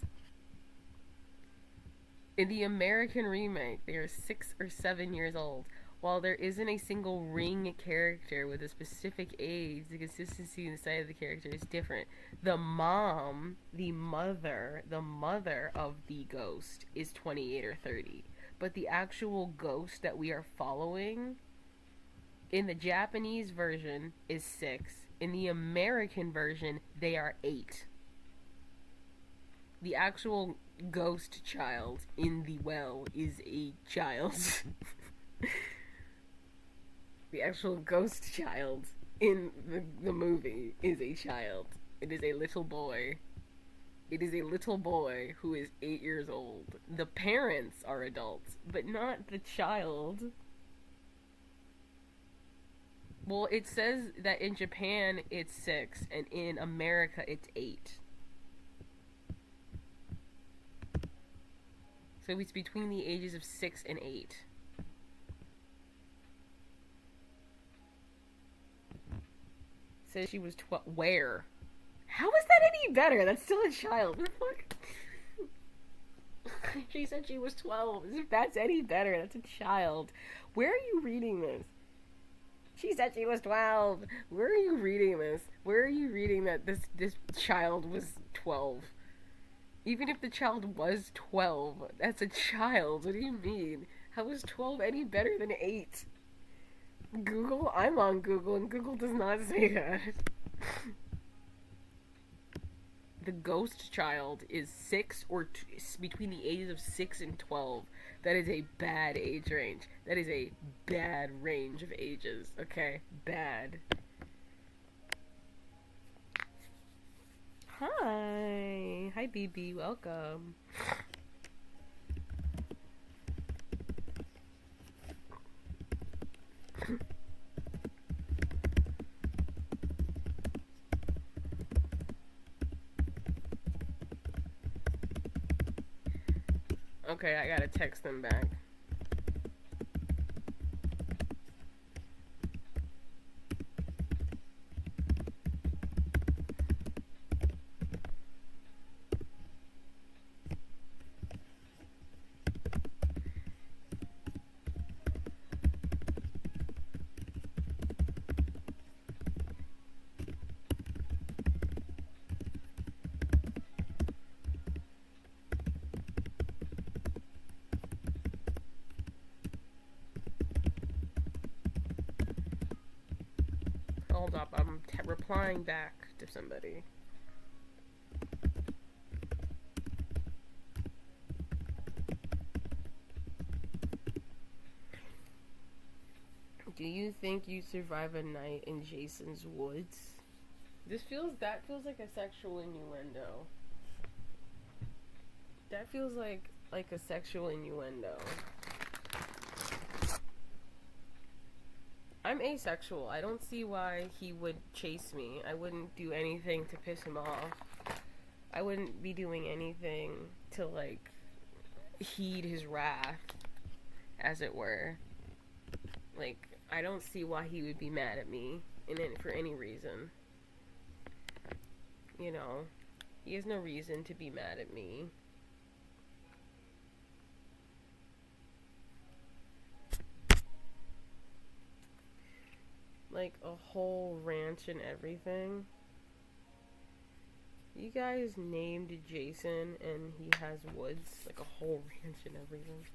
In the American remake, they are 6 or 7 years old. While there isn't a single Ring character with a specific age, the consistency inside of the character is different. The mom, the mother of the ghost is 28 or 30. But the actual ghost that we are following in the Japanese version is 6. In the American version, they are 8. The actual ghost child in the well is a child. The actual ghost child in the movie is a child. It is a little boy. It is a little boy who is 8 years old. The parents are adults, but not the child. Well, it says that in Japan it's 6, and in America it's 8. So it's between the ages of 6 and 8. Says she was 12. Where? How is that any better? That's still a child. What the fuck? She said she was 12. As if that's any better. That's a child. Where are you reading this? She said she was 12. Where are you reading this? Where are you reading that this child was 12? Even if the child was 12, that's a child. What do you mean? How is 12 any better than 8? Google? I'm on Google, and Google does not say that. The ghost child is 6 or between the ages of 6 and 12. That is a bad age range. That is a bad range of ages. Okay? Bad. Hi. Hi, BB. Welcome. Okay, I gotta text them back. Hold up, I'm replying back to somebody. Do you think you'd survive a night in Jason's woods? That feels like a sexual innuendo. That feels like a sexual innuendo. I'm asexual. I don't see why he would chase me. I wouldn't do anything to piss him off. I wouldn't be doing anything to, like, heed his wrath, as it were. Like, I don't see why he would be mad at me for any reason. You know, he has no reason to be mad at me. Like, a whole ranch and everything. You guys named Jason and he has woods, like a whole ranch and everything.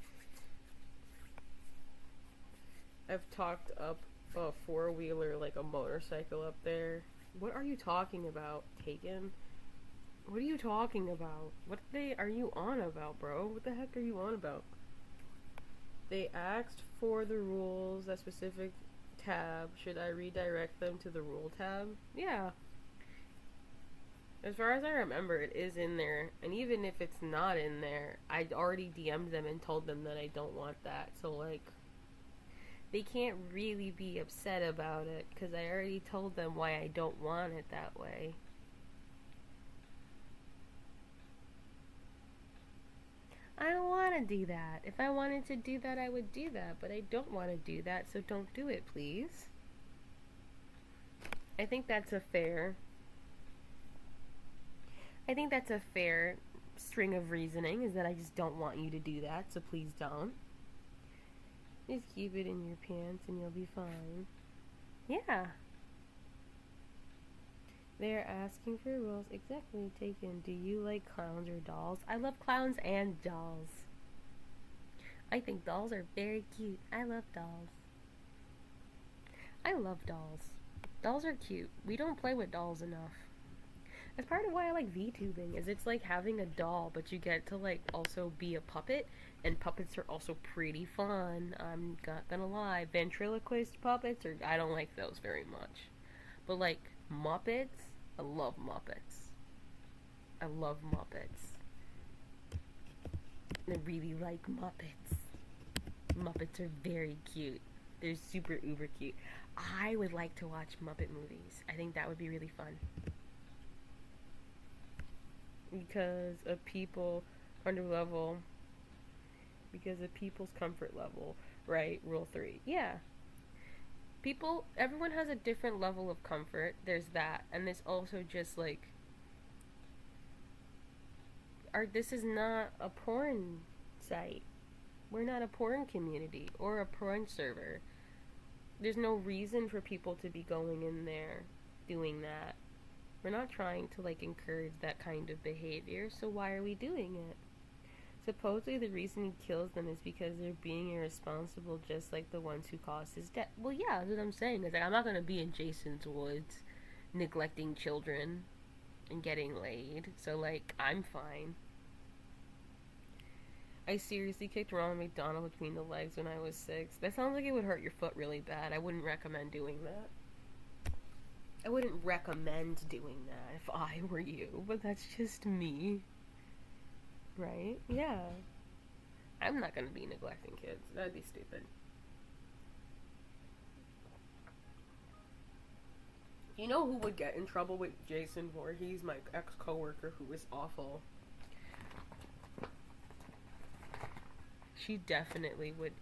I've talked up a four-wheeler, like a motorcycle up there. What are you talking about, Taken? What are you talking about? What are you on about, bro? What the heck are you on about? They asked for the rules, that specific tab. Should I redirect them to the rule tab? Yeah. As far as I remember, it is in there. And even if it's not in there, I'd already DM'd them and told them that I don't want that. So, like, they can't really be upset about it, because I already told them why I don't want it that way. I don't want to do that. If I wanted to do that, I would do that, but I don't want to do that, so don't do it, please. I think that's a fair string of reasoning, is that I just don't want you to do that, so please don't. Just keep it in your pants and you'll be fine. Yeah. They're asking for rules. Exactly, Taken. Do you like clowns or dolls? I love clowns and dolls. I think dolls are very cute. I love dolls. I love dolls. Dolls are cute. We don't play with dolls enough. That's part of why I like VTubing, is it's like having a doll, but you get to, like, also be a puppet, and puppets are also pretty fun. I'm not gonna lie. Ventriloquist puppets, I don't like those very much. But, like, Muppets, I love Muppets. I love Muppets. I really like Muppets. Muppets are very cute. They're super uber cute. I would like to watch Muppet movies. I think that would be really fun. Because of people's comfort level, right? Rule 3. Yeah. Everyone has a different level of comfort. There's that. And there's also just, like, this is not a porn site. We're not a porn community or a porn server. There's no reason for people to be going in there doing that. We're not trying to, like, encourage that kind of behavior, so why are we doing it? Supposedly the reason he kills them is because they're being irresponsible, just like the ones who caused his death. Well, yeah, that's what I'm saying. Is like, I'm not gonna be in Jason's woods neglecting children and getting laid, so, like, I'm fine. I seriously kicked Ronald McDonald between the legs when I was 6. That sounds like it would hurt your foot really bad. I wouldn't recommend doing that. I wouldn't recommend doing that if I were you, but that's just me. Right? Yeah. I'm not gonna be neglecting kids. That'd be stupid. You know who would get in trouble with Jason Voorhees? My ex-coworker who was awful. She definitely would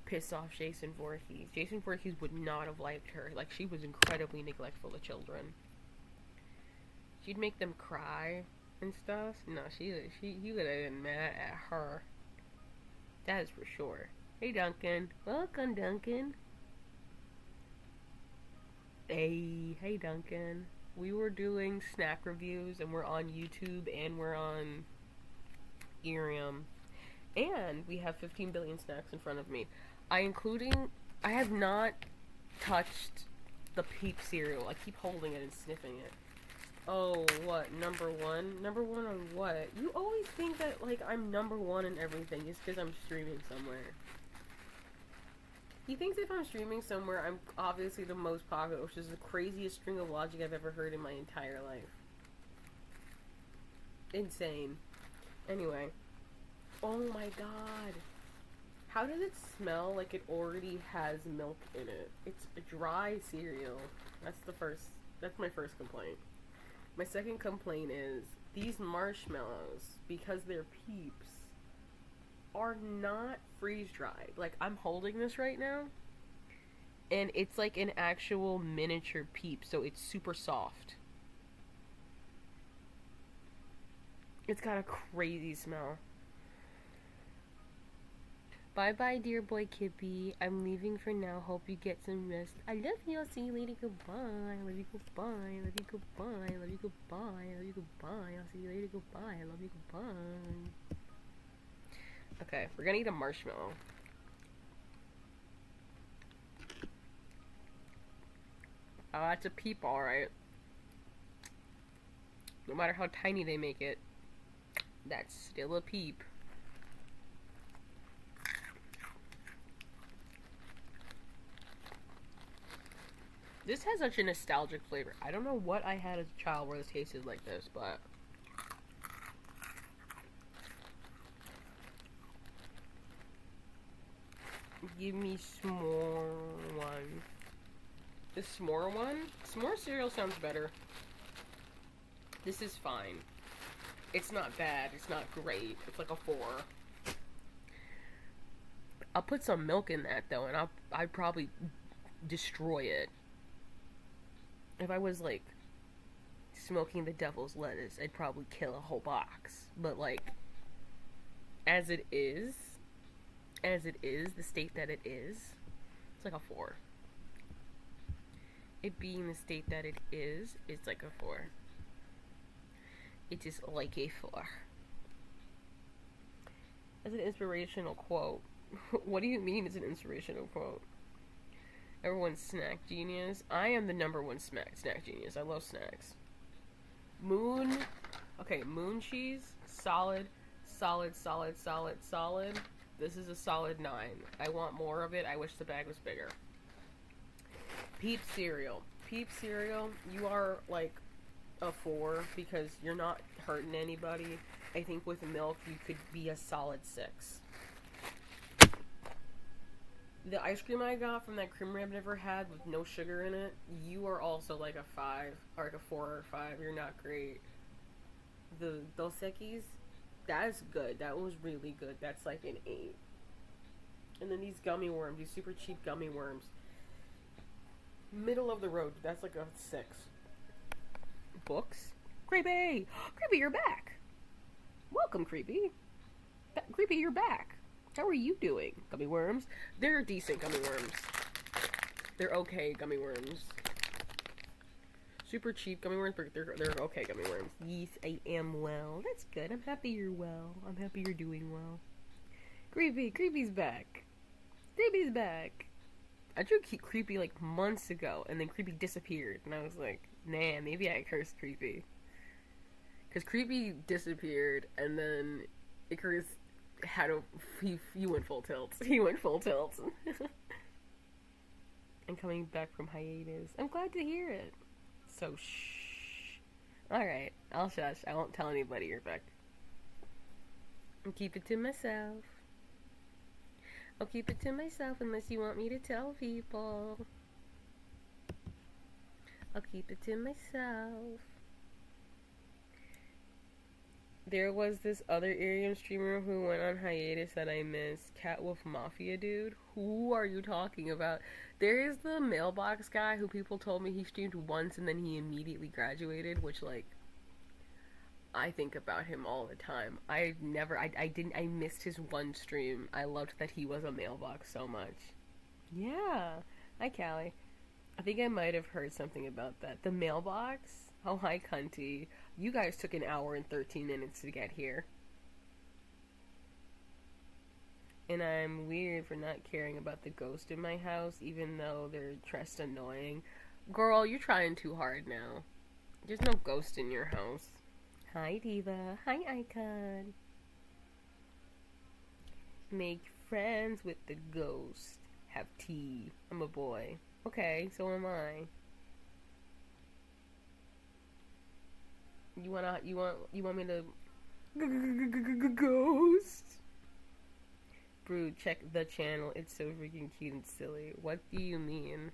piss off Jason Voorhees. Jason Voorhees would not have liked her. Like, she was incredibly neglectful of children. She'd make them cry and stuff. No, he would have been mad at her. That is for sure. Hey, Duncan. Welcome, Duncan. Hey, Duncan. We were doing snack reviews, and we're on YouTube, and we're on Ethereum. And we have 15 billion snacks in front of me. I have not touched the Peep cereal. I keep holding it and sniffing it. Oh, what? Number one? Number one on what? You always think that, like, I'm number one in everything just because I'm streaming somewhere. He thinks if I'm streaming somewhere, I'm obviously the most popular, which is the craziest string of logic I've ever heard in my entire life. Insane. Anyway. Oh my god. How does it smell like it already has milk in it? It's a dry cereal. That's my first complaint. My second complaint is these marshmallows, because they're Peeps, are not freeze-dried. Like, I'm holding this right now, and it's like an actual miniature Peep, so it's super soft. It's got a crazy smell. Bye-bye, dear boy Kippy. I'm leaving for now. Hope you get some rest. I love you. I'll see you later. Goodbye. I love you. Goodbye. I love you. Goodbye. I love you. Goodbye. I love you. Goodbye. I'll see you later. Goodbye. I love you. Goodbye. Okay, we're gonna eat a marshmallow. Oh, that's a Peep, alright. No matter how tiny they make it, that's still a Peep. This has such a nostalgic flavor. I don't know what I had as a child where this tasted like this, but... Give me s'more one. The s'more one? S'more cereal sounds better. This is fine. It's not bad. It's not great. It's like a 4. I'll put some milk in that, though, and I'd probably destroy it. If I was, like, smoking the devil's lettuce, I'd probably kill a whole box. But, like, as it is, the state that it is, it's like a 4. It being the state that it is, it's like a 4. It is like a 4. As an inspirational quote. What do you mean it's an inspirational quote? Everyone's snack genius. I am the number one snack genius. I love snacks. Moon cheese, solid. This is a solid 9. I want more of it. I wish the bag was bigger. Peep cereal, you are like a 4 because you're not hurting anybody. I think with milk you could be a solid 6. The ice cream I got from that creamery I've never had with no sugar in it, you are also like a 5, or like a 4 or 5. You're not great. The Dos Equis, that is good. That was really good. That's like an 8. And then these gummy worms, these super cheap gummy worms. Middle of the road, that's like a 6. Books? Creepy! Creepy, you're back! Welcome, Creepy. Creepy, you're back. How are you doing? Gummy worms? They're decent gummy worms. They're okay gummy worms. Super cheap gummy worms, but they're okay gummy worms. Yes, I am well. That's good. I'm happy you're well. I'm happy you're doing well. Creepy's back. Creepy's back. I drew Creepy like months ago, and then Creepy disappeared, and I was like, nah, maybe I cursed Creepy. Because Creepy disappeared, and then Icarus he went full tilt. He went full tilt. And coming back from hiatus. I'm glad to hear it. So, shh. Alright, I'll shush. I won't tell anybody you're back. I'll keep it to myself. I'll keep it to myself unless you want me to tell people. I'll keep it to myself. There was this other Irium streamer who went on hiatus that I missed. Catwolf Mafia dude. Who are you talking about? There is the mailbox guy who people told me he streamed once and then he immediately graduated, which, like, I think about him all the time. I missed his one stream. I loved that he was a mailbox so much. Yeah. Hi, Callie. I think I might have heard something about that. The mailbox? Oh, hi, Cunty. You guys took an hour and 13 minutes to get here. And I'm weird for not caring about the ghost in my house, even though they're just annoying. Girl, you're trying too hard now. There's no ghost in your house. Hi, Diva. Hi, Icon. Make friends with the ghost. Have tea. I'm a boy. Okay, so am I. You want me to ghost? Brood, check the channel. It's so freaking cute and silly. What do you mean?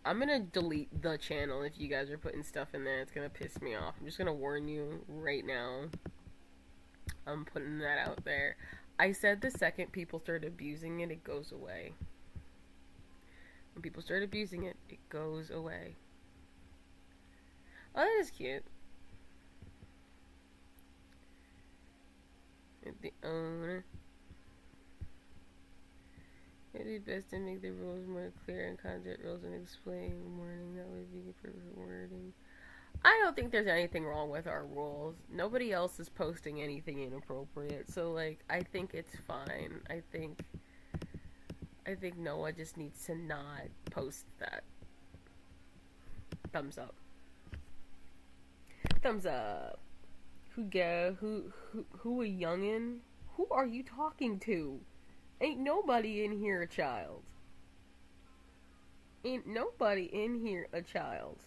I'm gonna delete the channel if you guys are putting stuff in there. It's gonna piss me off. I'm just gonna warn you right now. I'm putting that out there. I said the second people start abusing it, it goes away. When people start abusing it, it goes away. Oh, that is cute. The owner. It'd be best to make the rules more clear and content rules and explain warning. That would be perfect wording. I don't think there's anything wrong with our rules. Nobody else is posting anything inappropriate, so like I think it's fine. I think Noah just needs to not post that. Thumbs up. Thumbs up. Who a youngin'? Who are you talking to? Ain't nobody in here a child. Ain't nobody in here a child.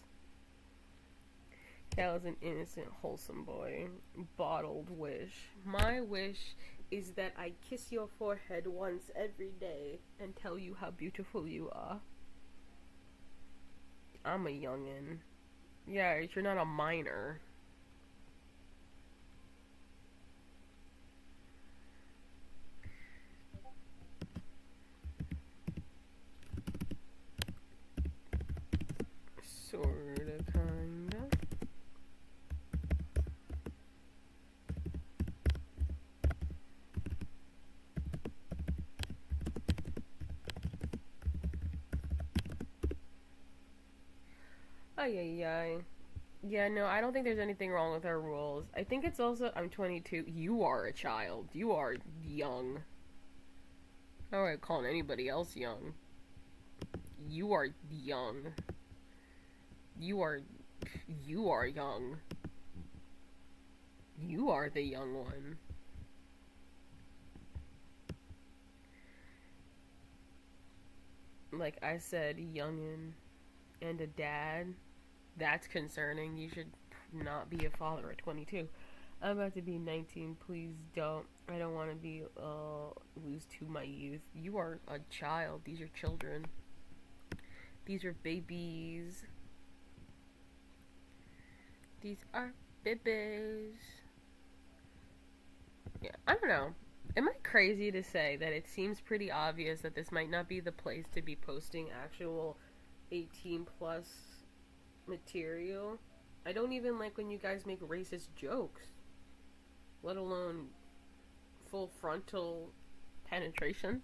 Cal is an innocent, wholesome boy. Bottled wish. My wish is that I kiss your forehead once every day and tell you how beautiful you are. I'm a youngin'. Yeah, you're not a minor. Sorta, kinda. Ay, ay, ay. Yeah, no, I don't think there's anything wrong with our rules. I think it's also, I'm 22. You are a child. You are young. Alright, calling anybody else young. You are young. You are young. You are the young one. Like I said, youngin' and a dad. That's concerning. You should not be a father at 22. I'm about to be 19. Please don't. I don't want to be lose to my youth. You are a child. These are children. These are babies. These are babies. Yeah, I don't know. Am I crazy to say that it seems pretty obvious that this might not be the place to be posting actual 18 plus material? I don't even like when you guys make racist jokes, let alone full frontal penetration.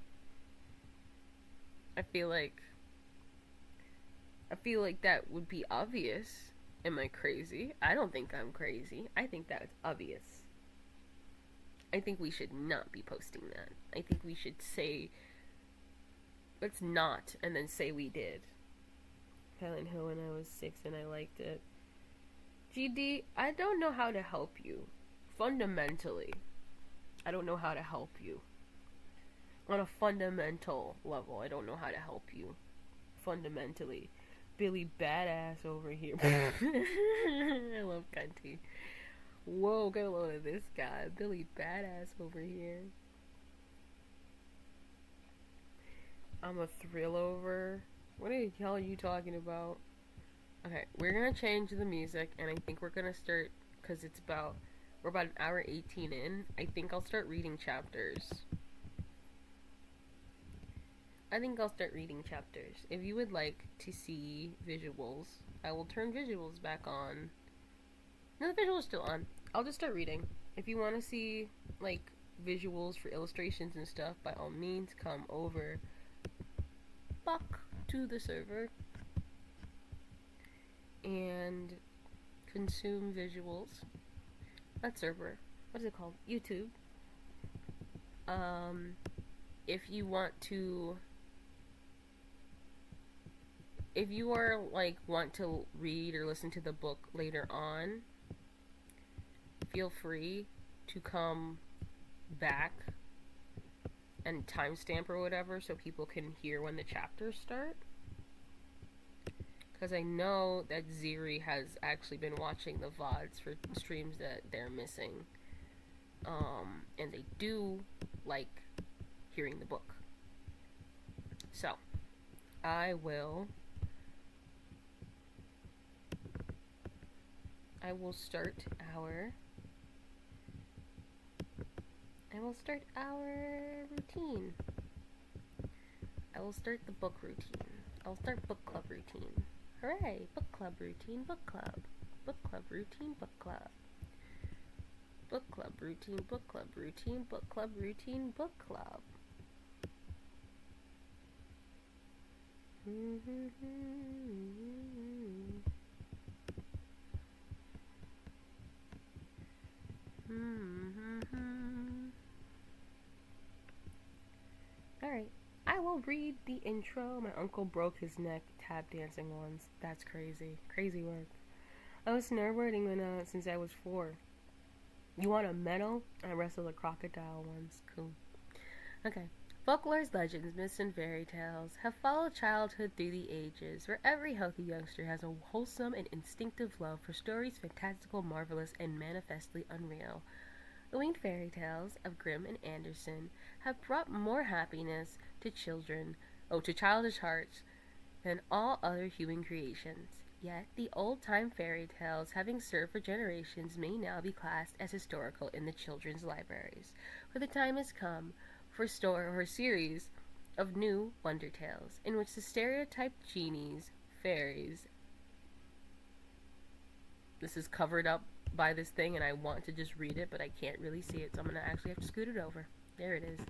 I feel like that would be obvious. Am I crazy? I don't think I'm crazy. I think that it's obvious. I think we should not be posting that. I think we should say, let's not, and then say we did. Silent Hill when I was 6 and I liked it. GD, I don't know how to help you. Fundamentally, I don't know how to help you. On a fundamental level, I don't know how to help you. Fundamentally. Billy Badass over here. I love Cunty. Whoa, get a load of this guy. Billy Badass over here. I'm a thrill over. What the hell are you talking about? Okay, we're gonna change the music, and I think we're gonna start, because we're about an hour 18 in. I think I'll start reading chapters. If you would like to see visuals, I will turn visuals back on. No, the visuals are still on. I'll just start reading. If you want to see, like, visuals for illustrations and stuff, by all means, come over back to the server and consume visuals. Not server. What is it called? YouTube. If you want to if you are like want to read or listen to the book later on, feel free to come back and timestamp or whatever so people can hear when the chapters start. Because I know that Ziri has actually been watching the VODs for streams that they're missing. And they do like hearing the book. So, I will start our routine. I will start the book routine. I'll start book club routine. Hooray! Book club routine, book club. Book club routine, book club. Book club routine, book club routine, book club routine, book club. Alright, I will read the intro. My uncle broke his neck tap dancing once. That's crazy. Crazy work. I was snowboarding since I was 4. You want a medal? I wrestled a crocodile once. Cool. Okay. Folklore's legends, myths, and fairy tales have followed childhood through the ages, where every healthy youngster has a wholesome and instinctive love for stories fantastical, marvelous, and manifestly unreal. The winged fairy tales of Grimm and Andersen have brought more happiness to childish hearts than all other human creations. Yet, the old-time fairy tales, having served for generations, may now be classed as historical in the children's libraries, for the time has come for a series of new wonder tales, in which the stereotyped genies, fairies... This is covered up by this thing, and I want to just read it, but I can't really see it, so I'm going to actually have to scoot it over. There it is.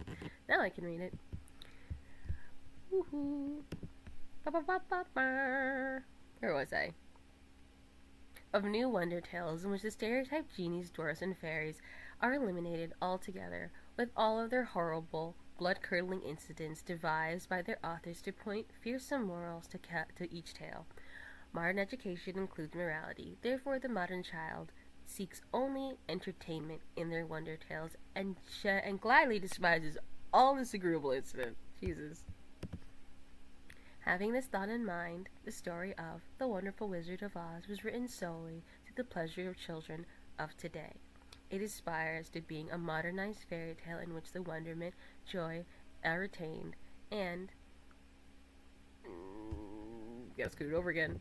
Now I can read it. Woohoo! Where was I? Of new wonder tales in which the stereotyped genies, dwarfs, and fairies are eliminated altogether, with all of their horrible, blood-curdling incidents devised by their authors to point fearsome morals to each tale. Modern education includes morality. Therefore, the modern child seeks only entertainment in their wonder tales and gladly despises all disagreeable incidents. Jesus. Having this thought in mind, the story of The Wonderful Wizard of Oz was written solely to the pleasure of children of today. It aspires to being a modernized fairy tale in which the wonderment, joy are retained, and... Gotta scoot it over again.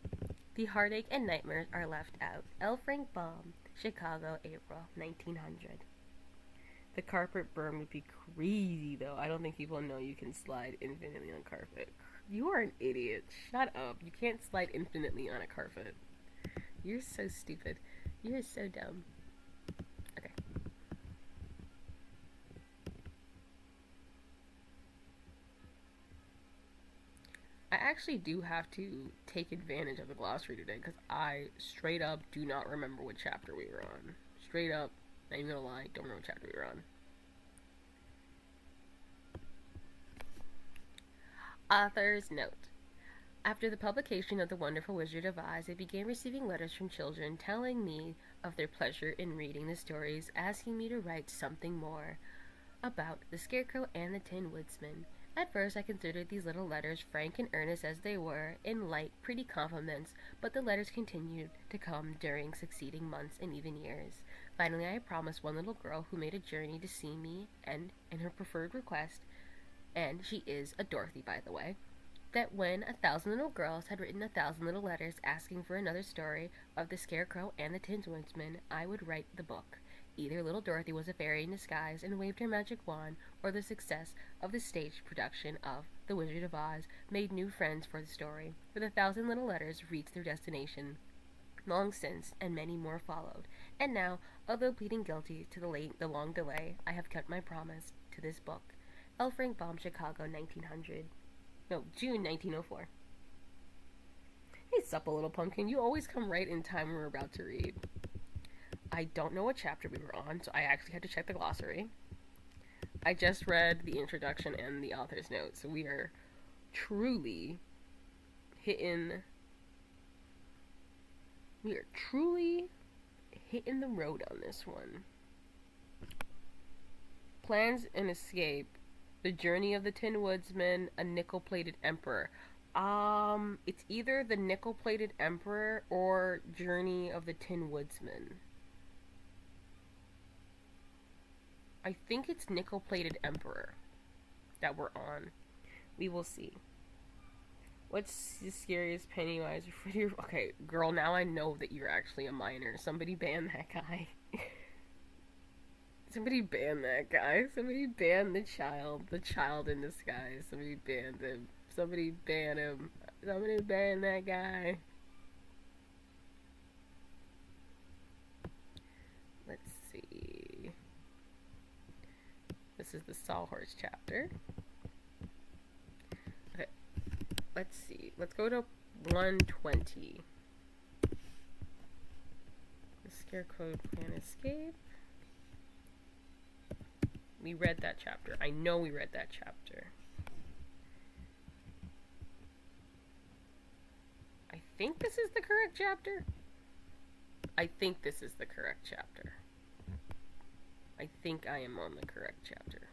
The heartache and nightmares are left out. L. Frank Baum, Chicago, April 1900. The carpet burn would be crazy, though. I don't think people know you can slide infinitely on carpet. You are an idiot. Shut up. You can't slide infinitely on a carpet. You're so stupid. You're so dumb. Okay. I actually do have to take advantage of the glossary today because I straight up do not remember what chapter we were on. Straight up, not even gonna lie, don't remember what chapter we were on. Author's note. After the publication of The Wonderful Wizard of Oz, I began receiving letters from children telling me of their pleasure in reading the stories, asking me to write something more about the Scarecrow and the Tin Woodsman. At first, I considered these little letters, frank and earnest as they were, in light, pretty compliments, but the letters continued to come during succeeding months and even years. Finally, I promised one little girl who made a journey to see me, and in her preferred request, and she is a Dorothy, by the way, that when 1,000 little girls had written 1,000 little letters asking for another story of the Scarecrow and the Tin Woodsman, I would write the book. Either little Dorothy was a fairy in disguise and waved her magic wand, or the success of the stage production of The Wizard of Oz made new friends for the story, for the 1,000 little letters reached their destination long since, and many more followed. And now, although pleading guilty to the long delay, I have kept my promise to this book. L. Frank Baum, Chicago, June 1904. Hey, supple little pumpkin, you always come right in time when we're about to read. I don't know what chapter we were on, so I actually had to check the glossary. I just read the introduction and the author's note, so we are truly hitting. We are truly hitting the road on this one. Plans an escape. The Journey of the Tin Woodsman, a nickel-plated emperor. It's either the nickel-plated emperor or Journey of the Tin Woodsman. I think it's nickel-plated emperor that we're on. We will see. What's the scariest Pennywise? Okay, girl, now I know that you're actually a minor. Somebody ban that guy. Somebody ban that guy. Somebody ban the child in disguise. Somebody banned him. Somebody ban him. Somebody ban that guy. Let's see. This is the Sawhorse chapter. Okay. Let's see. Let's go to 120. The Scarecrow Plan Escape. We read that chapter. I know we read that chapter. I think this is the correct chapter. I think this is the correct chapter. I think I am on the correct chapter.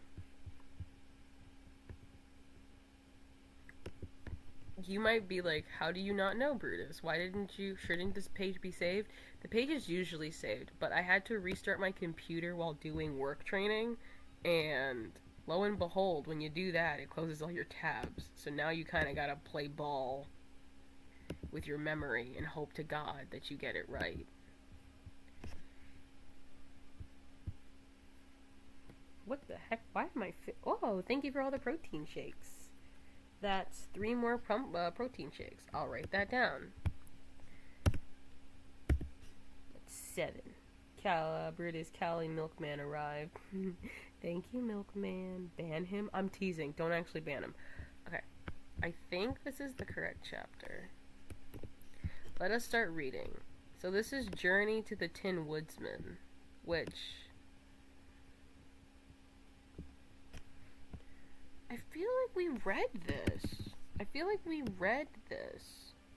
You might be like, how do you not know, Brutus? Why shouldn't this page be saved? The page is usually saved, but I had to restart my computer while doing work training, and lo and behold, when you do that, it closes all your tabs. So now you kind of gotta play ball with your memory and hope to God that you get it right. What the heck? Why am I Oh, thank you for all the protein shakes. That's 3 more protein shakes. I'll write that down. That's 7. Brutus Cali Milkman arrived. Thank you, Milkman. Ban him? I'm teasing. Don't actually ban him. Okay. I think this is the correct chapter. Let us start reading. So this is Journey to the Tin Woodsman, which I feel like we read this.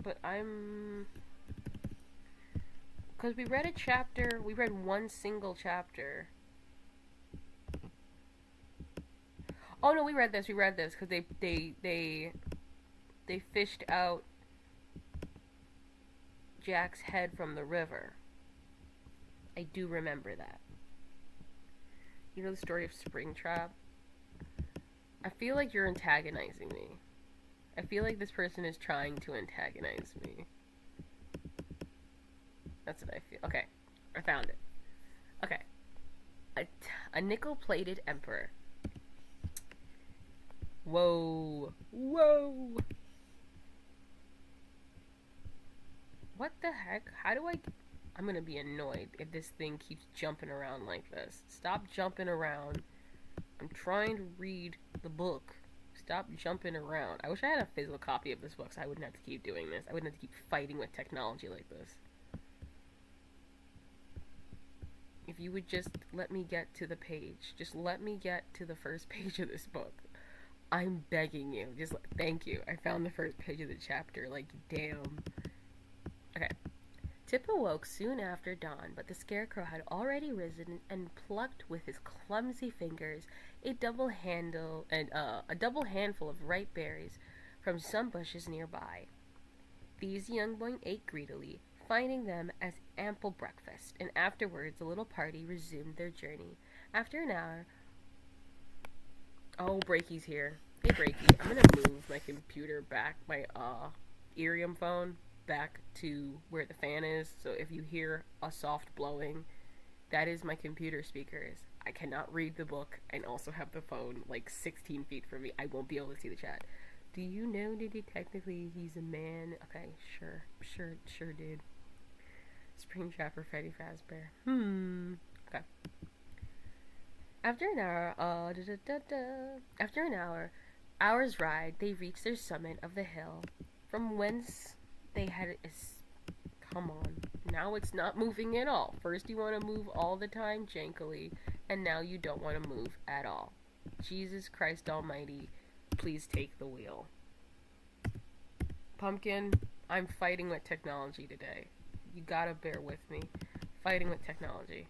But because we read a chapter, we read one single chapter. Oh no, we read this because they fished out Jack's head from the river. I do remember that. You know the story of Springtrap? I feel like you're antagonizing me. I feel like this person is trying to antagonize me. That's what I feel. Okay, I found it. Okay. A nickel-plated emperor. Whoa. Whoa! What the heck? How do I'm gonna be annoyed if this thing keeps jumping around like this. Stop jumping around. I'm trying to read the book. Stop jumping around. I wish I had a physical copy of this book so I wouldn't have to keep doing this. I wouldn't have to keep fighting with technology like this. If you would just let me get to the page. Just let me get to the first page of this book. I'm begging you. Thank you. I found the first page of the chapter. Like, damn. Okay. Tip awoke soon after dawn, but the Scarecrow had already risen and plucked with his clumsy fingers a double handful of ripe berries from some bushes nearby. These the young boy ate greedily, finding them as ample breakfast, and afterwards the little party resumed their journey. After an hour... Oh, Breaky's here. Hey, Breaky. I'm gonna move my computer back, my Irium phone, back to where the fan is, so if you hear a soft blowing, that is my computer speakers. I cannot read the book and also have the phone like 16 feet from me. I won't be able to see the chat. Do you know that technically he's a man? Okay, sure, dude. Springtrap for Freddy Fazbear. Okay. After an hour's ride, they reached their summit of the hill, from whence they had... Come on. Now it's not moving at all. First you want to move all the time, jankily, and now you don't want to move at all. Jesus Christ Almighty, please take the wheel. Pumpkin, I'm fighting with technology today. You gotta bear with me. Fighting with technology.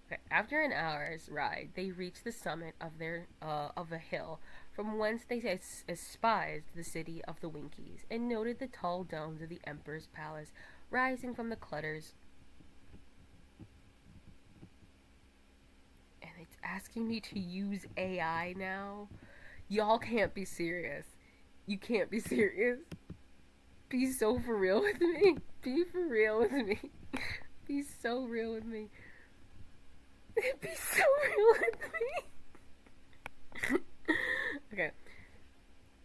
Okay. After an hour's ride, they reached the summit of a hill, from whence they espied the city of the Winkies, and noted the tall domes of the Emperor's palace rising from the clutters. And it's asking me to use AI now. Y'all can't be serious. You can't be serious. Be so for real with me. Be for real with me. Be so real with me. Be so real with me. Okay.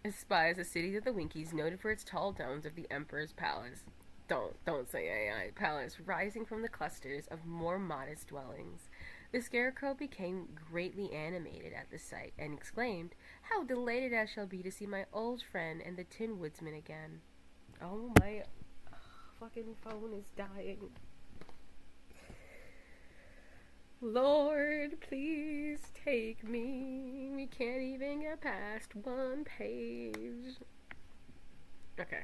Espies the city of the Winkies, noted for its tall domes of the Emperor's palace. Don't say AI. Palace rising from the clusters of more modest dwellings. The Scarecrow became greatly animated at the sight and exclaimed, "How delighted I shall be to see my old friend and the Tin Woodsman again." Oh, my fucking phone is dying. Lord, please take me. We can't even get past one page. Okay.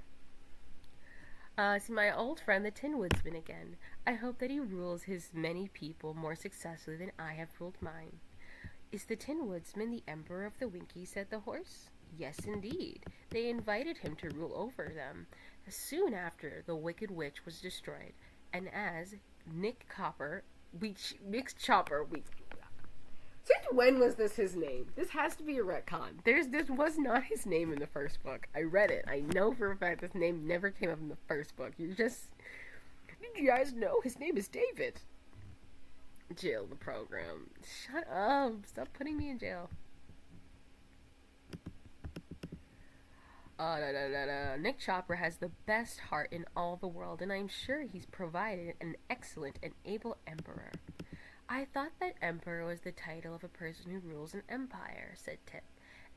See my old friend the Tin Woodsman again. I hope that he rules his many people more successfully than I have ruled mine. Is the Tin Woodsman the Emperor of the Winkies? Said the horse. Yes, indeed. They invited him to rule over them. Soon after, the Wicked Witch was destroyed, and as Nick Chopper, since when was this his name? This has to be a retcon. This was not his name in the first book. I read it. I know for a fact this name never came up in the first book. Did you guys know his name is David? Jail the program. Shut up. Stop putting me in jail. Nick Chopper has the best heart in all the world, and I'm sure he's provided an excellent and able emperor. I thought that emperor was the title of a person who rules an empire, said Tip,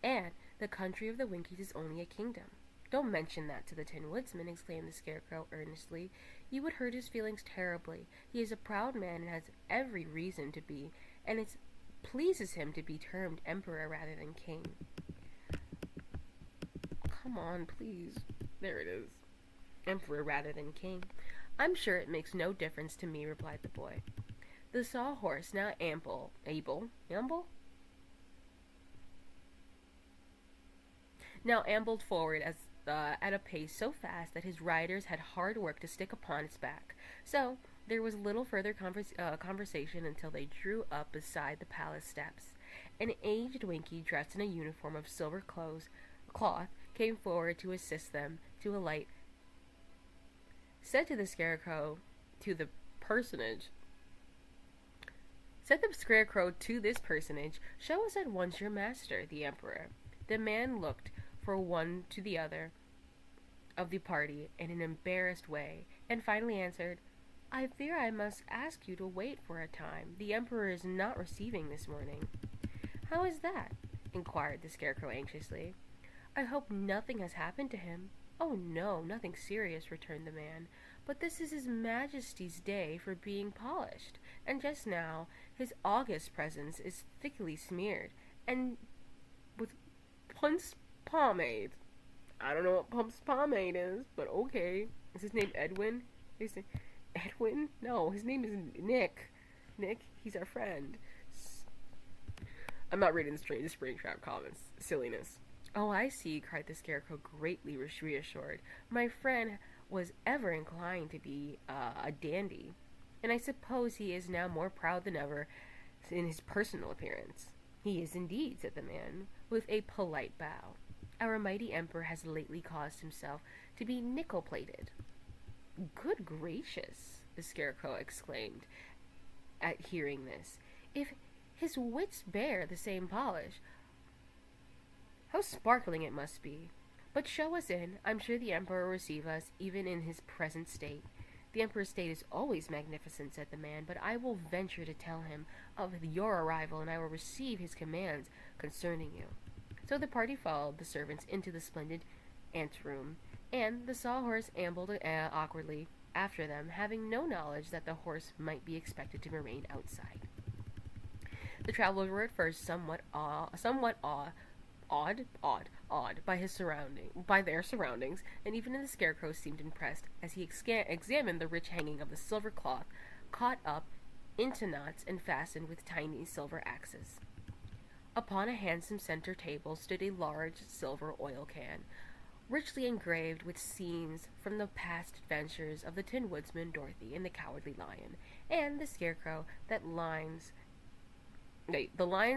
and the country of the Winkies is only a kingdom. Don't mention that to the Tin Woodsman, exclaimed the Scarecrow earnestly. You would hurt his feelings terribly. He is a proud man and has every reason to be, and it pleases him to be termed emperor rather than king. Come on, please. There it is. Emperor rather than king. I'm sure it makes no difference to me, replied the boy. The Sawhorse, now ambled forward at a pace so fast that his riders had hard work to stick upon its back. So there was little further conversation until they drew up beside the palace steps. An aged Winkie, dressed in a uniform of silver cloth, came forward to assist them to alight. Said the Scarecrow to this personage, "Show us at once your master, the Emperor." The man looked from one to the other of the party in an embarrassed way, and finally answered, "I fear I must ask you to wait for a time. The Emperor is not receiving this morning." "How is that?" inquired the Scarecrow anxiously. "I hope nothing has happened to him." "Oh no, nothing serious," returned the man, "but this is His Majesty's day for being polished, and just now his august presence is thickly smeared, and with Punch pomade." I don't know what Pump's pomade is, but okay. Is his name Edwin? Edwin? No, his name is Nick. Nick, he's our friend. I'm not reading the Springtrap comments. Silliness. "Oh, I see," cried the Scarecrow, greatly reassured. "My friend was ever inclined to be a dandy, and I suppose he is now more proud than ever in his personal appearance." "He is indeed," said the man, with a polite bow. "Our mighty emperor has lately caused himself to be nickel-plated." "Good gracious," the Scarecrow exclaimed at hearing this. "If his wits bear the same polish, how sparkling it must be! But show us in. I'm sure the Emperor will receive us, even in his present state." "The Emperor's state is always magnificent," said the man, "but I will venture to tell him of your arrival, and I will receive his commands concerning you." So the party followed the servants into the splendid anteroom, and the Sawhorse ambled awkwardly after them, having no knowledge that the horse might be expected to remain outside. The travelers were at first somewhat awed awed by their surroundings, and even the Scarecrow seemed impressed as he examined the rich hanging of the silver cloth, caught up into knots and fastened with tiny silver axes. Upon a handsome center table stood a large silver oil can, richly engraved with scenes from the past adventures of the Tin Woodsman, Dorothy, and the Cowardly Lion, and the Scarecrow, the lines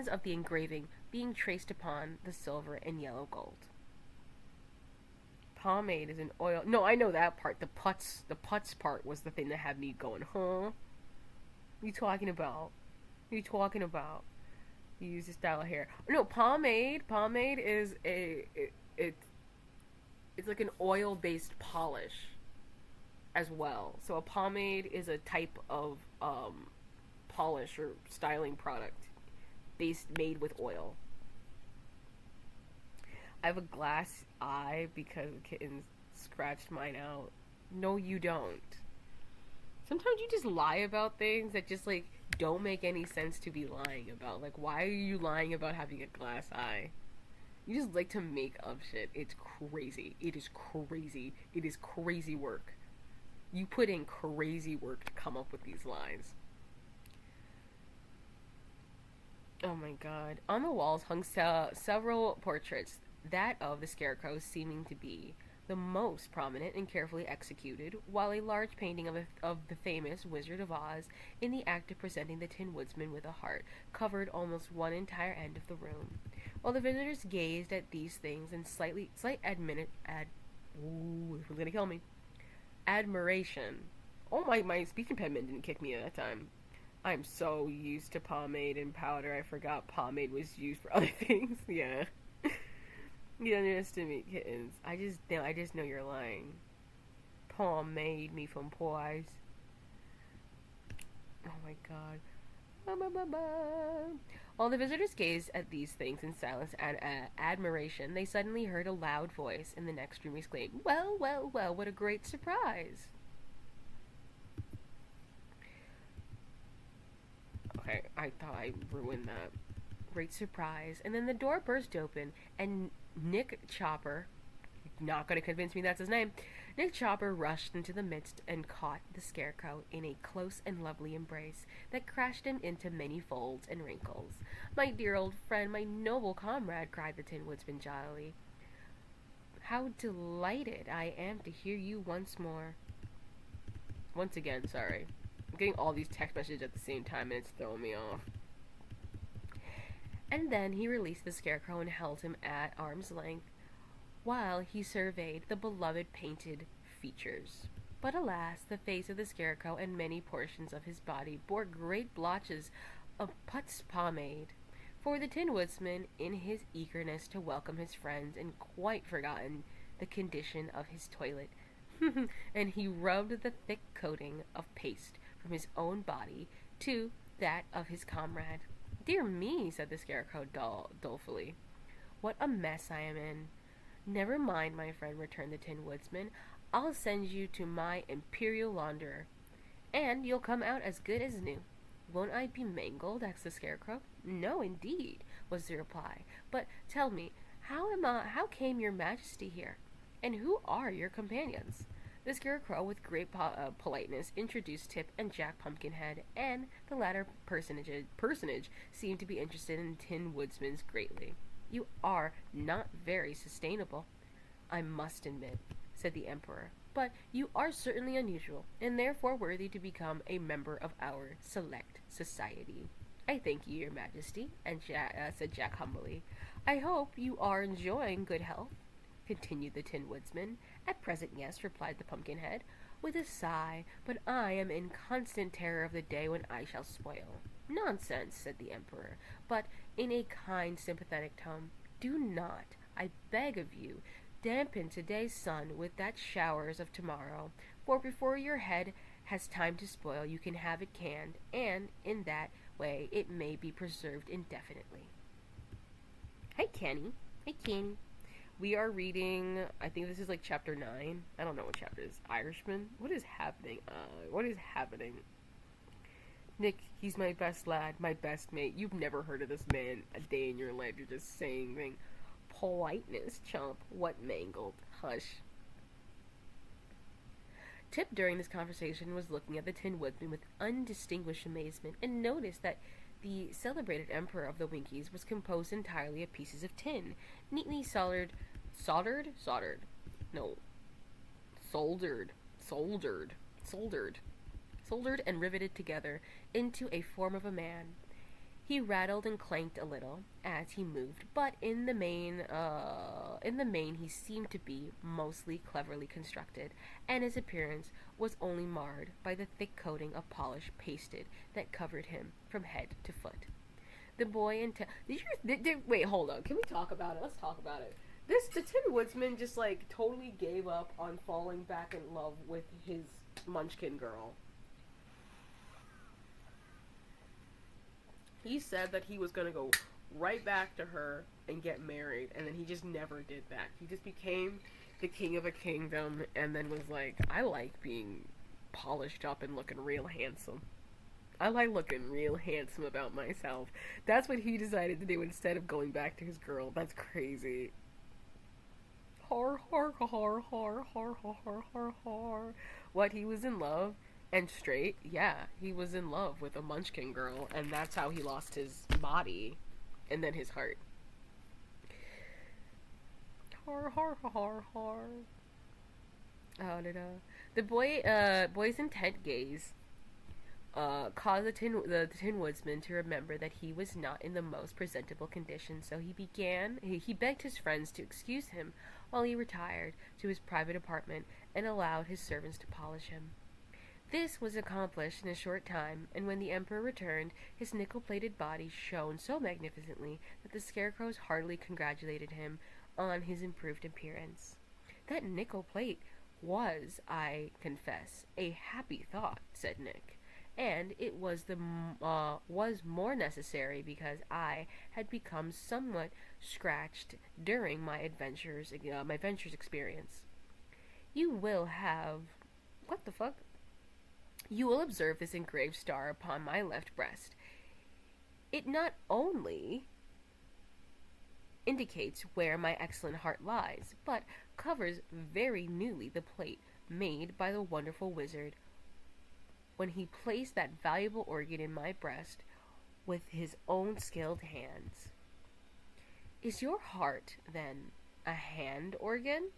of the engraving being traced upon the silver and yellow gold. Pomade is an oil. No, I know that part. The putz part was the thing that had me going, huh? What you talking about? What you talking about? You use this style of hair. No, pomade. Pomade is it's like an oil-based polish as well. So a pomade is a type of polish or styling product made with oil. I have a glass eye because the kitten scratched mine out. No, you don't. Sometimes you just lie about things that just like don't make any sense to be lying about. Like, why are you lying about having a glass eye? You just like to make up shit. It's crazy. It is crazy. It is crazy work. You put in crazy work to come up with these lies. Oh my god. On the walls hung several portraits, that of the Scarecrow seeming to be the most prominent and carefully executed, while a large painting of the famous Wizard of Oz, in the act of presenting the Tin Woodsman with a heart, covered almost one entire end of the room. While the visitors gazed at these things in slight ooh, this one's gonna kill me. Admiration. Oh, my speaking impediment didn't kick me at that time. I'm so used to pomade and powder, I forgot pomade was used for other things. Yeah. You underestimate kittens. I just know you're lying. Pomade me from pies. Oh my god. While the visitors gazed at these things in silence and admiration, they suddenly heard a loud voice in the next room exclaim, "Well, well, well, what a great surprise!" Okay, I thought I ruined that. Great surprise. And then the door burst open, and Nick Chopper, not going to convince me that's his name, Nick Chopper rushed into the midst and caught the Scarecrow in a close and lovely embrace that crashed him into many folds and wrinkles. "My dear old friend, my noble comrade," cried the Tin Woodsman jolly. "How delighted I am to hear you once more." Once again, sorry. I'm getting all these text messages at the same time and it's throwing me off. And then he released the Scarecrow and held him at arm's length while he surveyed the beloved painted features. But alas, the face of the Scarecrow and many portions of his body bore great blotches of putz pomade, for the Tin Woodsman, in his eagerness to welcome his friends, and quite forgotten the condition of his toilet, and he rubbed the thick coating of paste from his own body to that of his comrade. "Dear me," said the Scarecrow dolefully. "What a mess I am in." "Never mind, my friend," returned the Tin Woodsman. "I'll send you to my Imperial Launderer, and you'll come out as good as new." "Won't I be mangled?" asked the Scarecrow. "No, indeed," was the reply. "But tell me, how came your Majesty here, and who are your companions?" The Scarecrow, with great politeness, introduced Tip and Jack Pumpkinhead, and the latter personage seemed to be interested in Tin Woodsman's greatly. "You are not very sustainable, I must admit," said the Emperor, "but you are certainly unusual, and therefore worthy to become a member of our select society." "I thank you, your Majesty," and said Jack humbly. "I hope you are enjoying good health?" continued the Tin Woodsman. "At present, yes," replied the Pumpkinhead, with a sigh, "but I am in constant terror of the day when I shall spoil." "Nonsense," said the Emperor, but in a kind, sympathetic tone. "Do not, I beg of you, dampen today's sun with that showers of tomorrow, for before your head has time to spoil, you can have it canned, and in that way it may be preserved indefinitely." Hi, Kenny. Hi, Kenny. We are reading, I think this is like chapter 9. I don't know what chapter it is. Irishman? What is happening? What is happening? "Nick, he's my best lad, my best mate. You've never heard of this man a day in your life. You're just saying things." politeness, chump. What mangled? Hush. Tip during this conversation was looking at the Tin Woodman with undistinguished amazement and noticed that the celebrated emperor of the Winkies was composed entirely of pieces of tin, neatly no, soldered, soldered and riveted together into a form of a man. He rattled and clanked a little as he moved, but in the main, he seemed to be mostly cleverly constructed, and his appearance was only marred by the thick coating of polish pasted that covered him from head to foot. The boy and wait, hold on. Can we talk about it? Let's talk about it. The Tin Woodsman just like totally gave up on falling back in love with his Munchkin girl. He said that he was going to go right back to her and get married, and then he just never did that. He just became the king of a kingdom and then was like, I like being polished up and looking real handsome. I like looking real handsome about myself. That's what he decided to do instead of going back to his girl. That's crazy. Har, har, har, har, har, har, har, har. What, he was in love? And straight, yeah, he was in love with a Munchkin girl, and that's how he lost his body, and then his heart. Har, har, har, har. Oh, no. The boy's intent gaze caused the Tin Woodsman to remember that he was not in the most presentable condition, so he begged his friends to excuse him while he retired to his private apartment and allowed his servants to polish him. This was accomplished in a short time, and when the Emperor returned, his nickel-plated body shone so magnificently that the Scarecrows heartily congratulated him on his improved appearance. That nickel plate was, I confess, a happy thought, said Nick, and it was more necessary because I had become somewhat scratched during my adventures experience. You will have... What the fuck? You will observe this engraved star upon my left breast. It not only indicates where my excellent heart lies, but covers very newly the plate made by the wonderful wizard when he placed that valuable organ in my breast with his own skilled hands. Is your heart, then, a hand organ?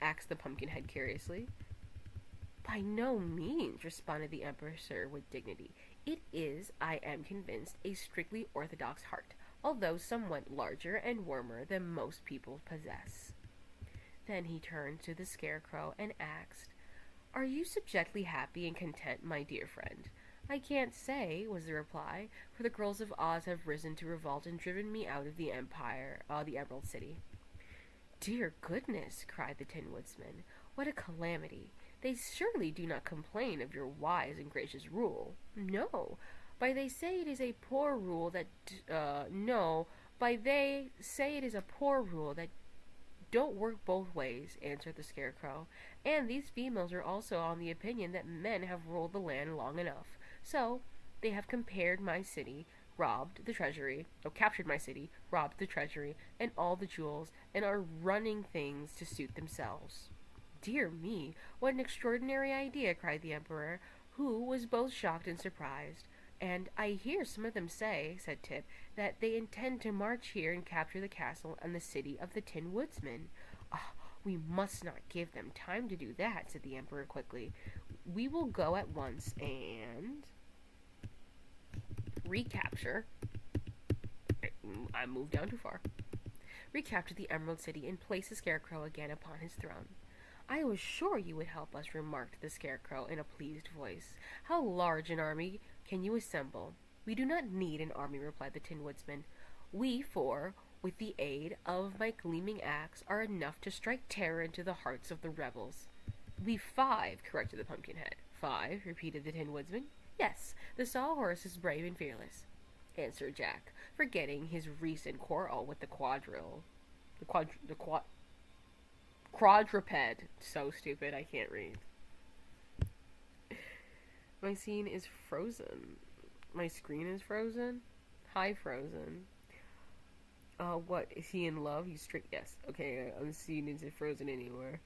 Asked the Pumpkinhead curiously. By no means, responded the Emperor, sir, with dignity. It is, I am convinced, a strictly orthodox heart, although somewhat larger and warmer than most people possess. Then he turned to the Scarecrow and asked, Are you subjectly happy and content, my dear friend? I can't say, was the reply, for the girls of Oz have risen to revolt and driven me out of the the Emerald City. Dear goodness, cried the Tin Woodsman, what a calamity! They surely do not complain of your wise and gracious rule. No, by they say it is a poor rule that, they say it is a poor rule that don't work both ways, answered the Scarecrow, and these females are also on the opinion that men have ruled the land long enough. So, they have captured my city, robbed the treasury, and all the jewels, and are running things to suit themselves. Dear me, what an extraordinary idea, cried the Emperor, who was both shocked and surprised. And I hear some of them say, said Tip, that they intend to march here and capture the castle and the city of the Tin Woodsman. We must not give them time to do that, said the Emperor quickly. We will go at once and recapture... I moved down too far. Recapture the Emerald City and place the Scarecrow again upon his throne. I was sure you would help us, remarked the Scarecrow in a pleased voice. How large an army can you assemble? We do not need an army, replied the Tin Woodsman. We four, with the aid of my gleaming axe, are enough to strike terror into the hearts of the rebels. We 5, corrected the Pumpkinhead. 5, repeated the Tin Woodsman. Yes, the Sawhorse is brave and fearless, answered Jack, forgetting his recent quarrel with the quadruped. So stupid, I can't read. My scene is frozen. My screen is frozen. Hi, frozen. What? Is he in love? He's straight. Yes. Okay, I'm seeing into Frozen Anywhere.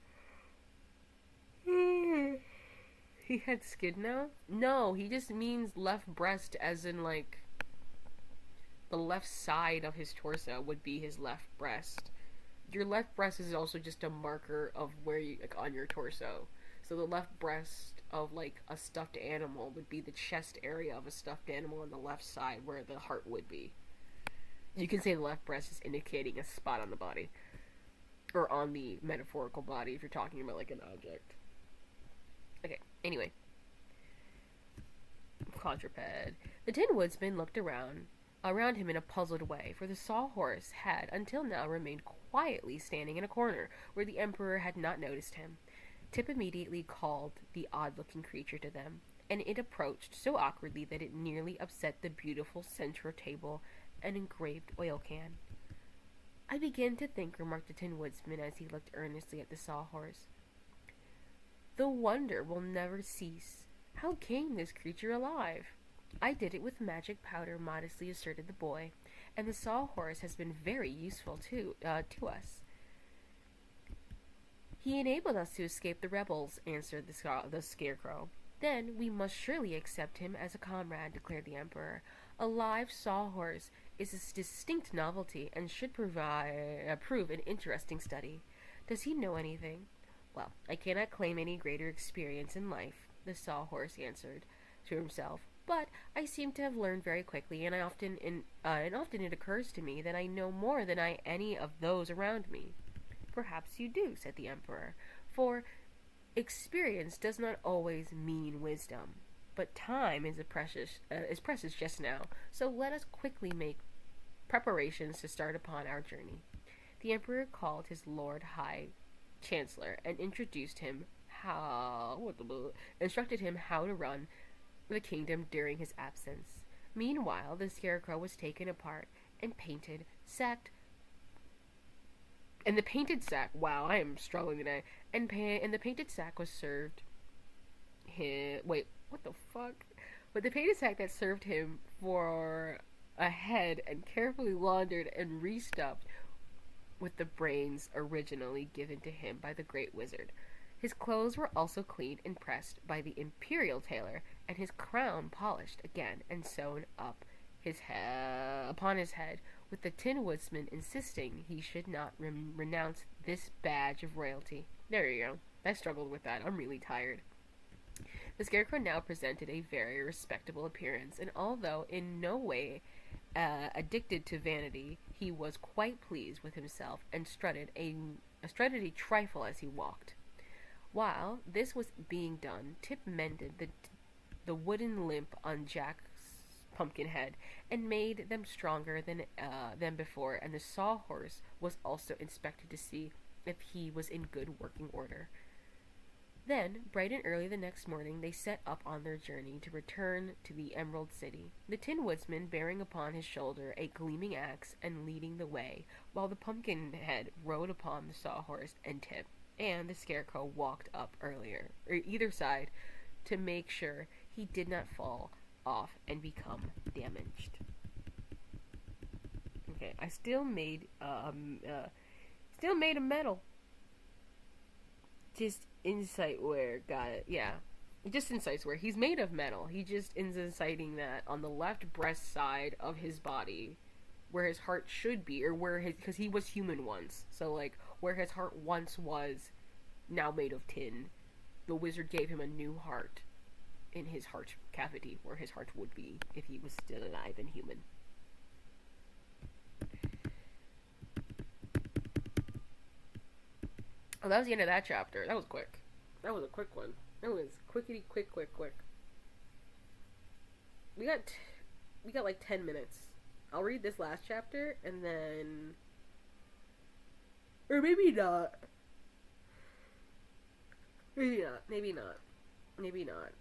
He had skin now? No, he just means left breast, as in, like, the left side of his torso would be his left breast. Your left breast is also just a marker of where you, like, on your torso. So the left breast of, like, a stuffed animal would be the chest area of a stuffed animal on the left side where the heart would be. You can say the left breast is indicating a spot on the body. Or on the metaphorical body if you're talking about, like, an object. Okay, anyway. Quadruped. The Tin Woodsman looked around him in a puzzled way, for the Sawhorse had until now remained quietly standing in a corner where the Emperor had not noticed him. Tip immediately called the odd-looking creature to them, and it approached so awkwardly that it nearly upset the beautiful central table and engraved oil can. I begin to think, remarked the Tin Woodsman as he looked earnestly at the Sawhorse, the wonder will never cease. How came this creature alive? I did it with magic powder, modestly asserted the boy, and the Sawhorse has been very useful to us. He enabled us to escape the rebels, answered the Scarecrow. Then we must surely accept him as a comrade, declared the Emperor. A live Sawhorse is a distinct novelty and should prove an interesting study. Does he know anything? Well, I cannot claim any greater experience in life, the Sawhorse answered to himself, but I seem to have learned very quickly, and often it occurs to me that I know more than any of those around me. Perhaps you do, said the Emperor, for experience does not always mean wisdom. But time is precious just now, so let us quickly make preparations to start upon our journey. The Emperor called his Lord High Chancellor and instructed him how to run the kingdom during his absence. Meanwhile, the Scarecrow was taken apart and painted, sacked, and the painted sack. Wow, I am struggling today. And the painted sack was served him. Wait, what the fuck? But the painted sack that served him for a head and carefully laundered and restuffed with the brains originally given to him by the Great Wizard. His clothes were also cleaned and pressed by the imperial tailor, and his crown polished again and sewn up upon his head, with the Tin Woodsman insisting he should not renounce this badge of royalty. There you go. I struggled with that. I'm really tired. The Scarecrow now presented a very respectable appearance, and although in no way addicted to vanity, he was quite pleased with himself and strutted a trifle as he walked. While this was being done, Tip mended the wooden limp on Jack's pumpkin head and made them stronger than before, and the Sawhorse was also inspected to see if he was in good working order. Then, bright and early the next morning, they set up on their journey to return to the Emerald City, the Tin Woodsman bearing upon his shoulder a gleaming axe and leading the way, while the Pumpkinhead rode upon the Sawhorse and Tip, and the Scarecrow walked up either side, to make sure he did not fall off and become damaged. Okay, I still made a medal. Just Insightware got it. Yeah, just Insightware. He's made of metal. He just is inciting that on the left breast side of his body, where his heart should be, or because he was human once. So like where his heart once was, now made of tin. The wizard gave him a new heart in his heart cavity, where his heart would be if he was still alive and human. Oh, that was the end of that chapter. That was quick. That was a quick one. That was quickity quick. We got like 10 minutes. I'll read this last chapter and then, or maybe not. Maybe not.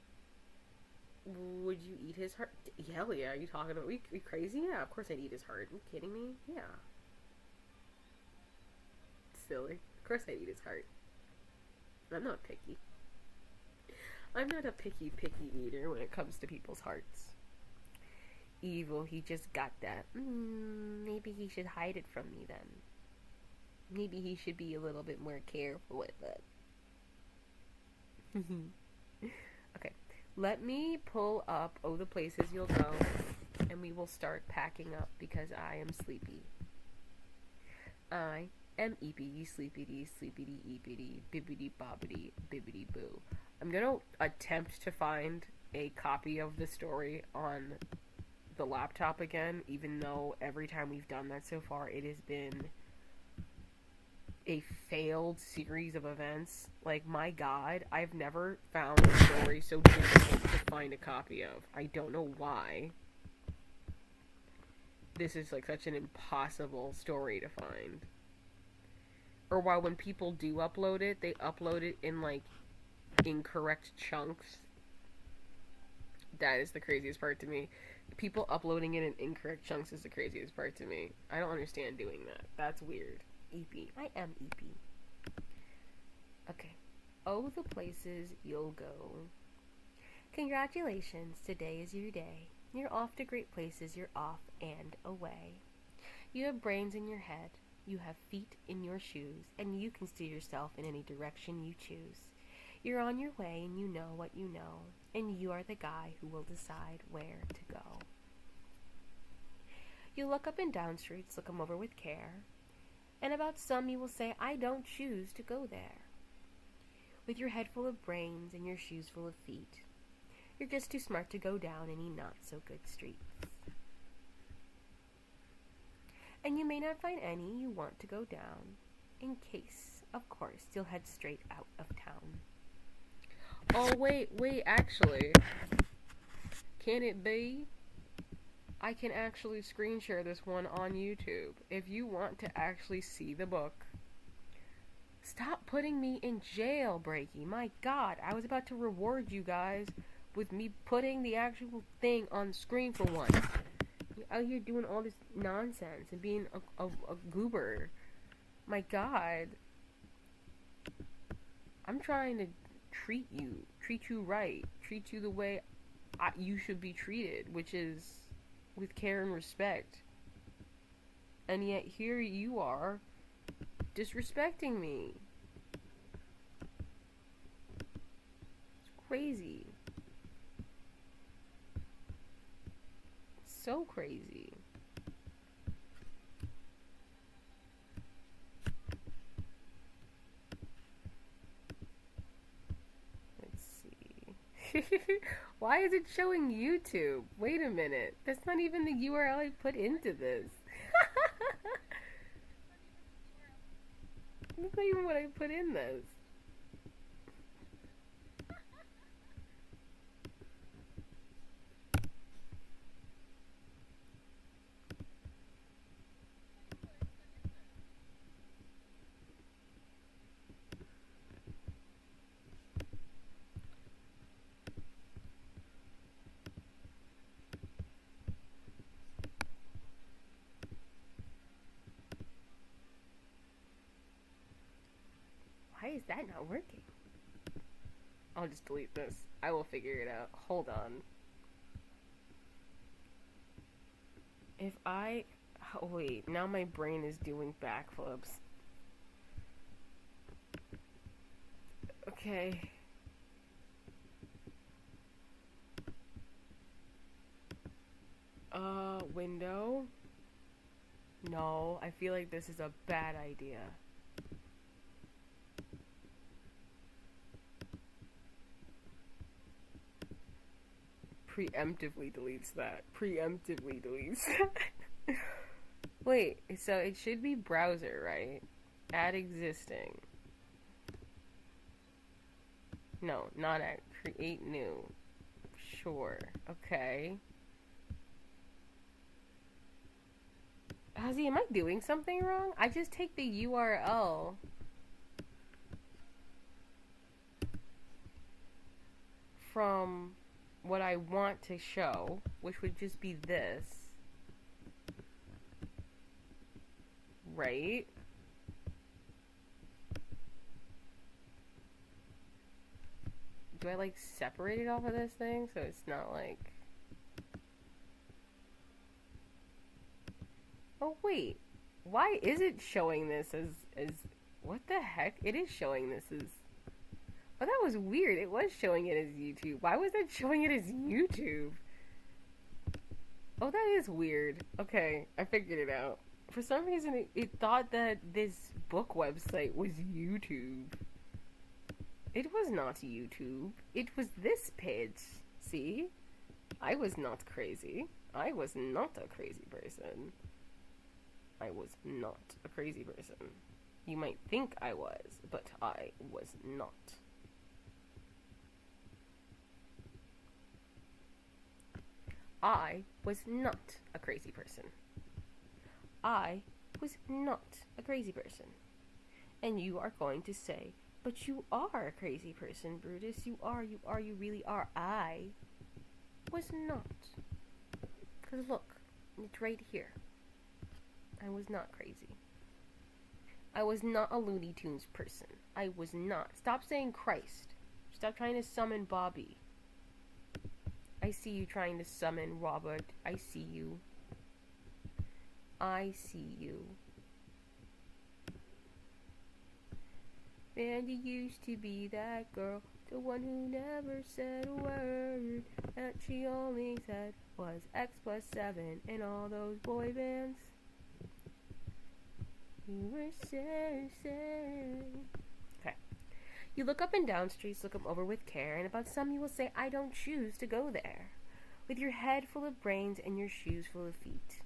Would you eat his heart? Hell yeah. Are you talking about we crazy? Yeah, of course I'd eat his heart. Are you kidding me? Yeah. Silly. Of course I'd eat his heart. I'm not picky. I'm not a picky eater when it comes to people's hearts. evil. He just got that. Maybe he should hide it from me then. Maybe he should be a little bit more careful with it. Okay, let me pull up Oh the Places You'll Go, and we will start packing up because I am sleepy. I am eepity, sleepity, sleepity, eepity, bibbity, bobbity, bibbity, boo. I'm gonna attempt to find a copy of the story on the laptop again, even though every time we've done that so far, it has been a failed series of events. Like, my god, I've never found a story so difficult to find a copy of. I don't know why. This is like such an impossible story to find. Or why when people do upload it, they upload it in like incorrect chunks. That is the craziest part to me. People uploading it in incorrect chunks is the craziest part to me. I don't understand doing that. That's weird. EP. I am EP. Okay. Oh, the places you'll go. Congratulations, today is your day. You're off to great places, you're off and away. You have brains in your head, you have feet in your shoes, and you can steer yourself in any direction you choose. You're on your way and you know what you know, and you are the guy who will decide where to go. You look up and down streets, look 'em over with care, and about some you will say, I don't choose to go there. With your head full of brains and your shoes full of feet, you're just too smart to go down any not-so-good streets. And you may not find any you want to go down, in case, of course, you'll head straight out of town. Oh, wait, actually, can it be? I can actually screen share this one on YouTube. If you want to actually see the book. Stop putting me in jail, Breaky. My god, I was about to reward you guys with me putting the actual thing on screen for once. You're out here doing all this nonsense and being a goober. My god. I'm trying to treat you right, treat you the way you should be treated, which is with care and respect. And yet here you are disrespecting me. It's crazy. So crazy. Let's see. Why is it showing YouTube? Wait a minute. That's not even the URL I put into this. That's not even what I put in this. Why is that not working? I'll just delete this. I will figure it out. Hold on. If I... Oh, wait. Now my brain is doing backflips. Okay. Window? No, I feel like this is a bad idea. Preemptively deletes that. Preemptively deletes that. Wait, so it should be browser, right? Add existing. No, not add. Create new. Sure. Okay. Ozzy, am I doing something wrong? I just take the URL from what I want to show, which would just be this. Right? Do I like separate it off of this thing so it's not like... Oh wait, why is it showing this as what the heck? It is showing this as. Oh, that was weird. It was showing it as YouTube. Why was it showing it as YouTube? Oh, that is weird. Okay, I figured it out. For some reason, it thought that this book website was YouTube. It was not YouTube. It was this page. See? I was not crazy. I was not a crazy person. I was not a crazy person. You might think I was, but I was not. I was not a crazy person. I was not a crazy person. And you are going to say, but you are a crazy person, Brutus. You really are. I was not. Because look, it's right here. I was not crazy. I was not a Looney Tunes person. I was not. Stop saying Christ. Stop trying to summon Bobby. I see you trying to summon Robert. I see you. I see you. And you used to be that girl, the one who never said a word. That she only said was X plus 7 in all those boy bands. You were so sad. Okay. You look up and down streets, look them over with care, and about some you will say, I don't choose to go there. With your head full of brains and your shoes full of feet.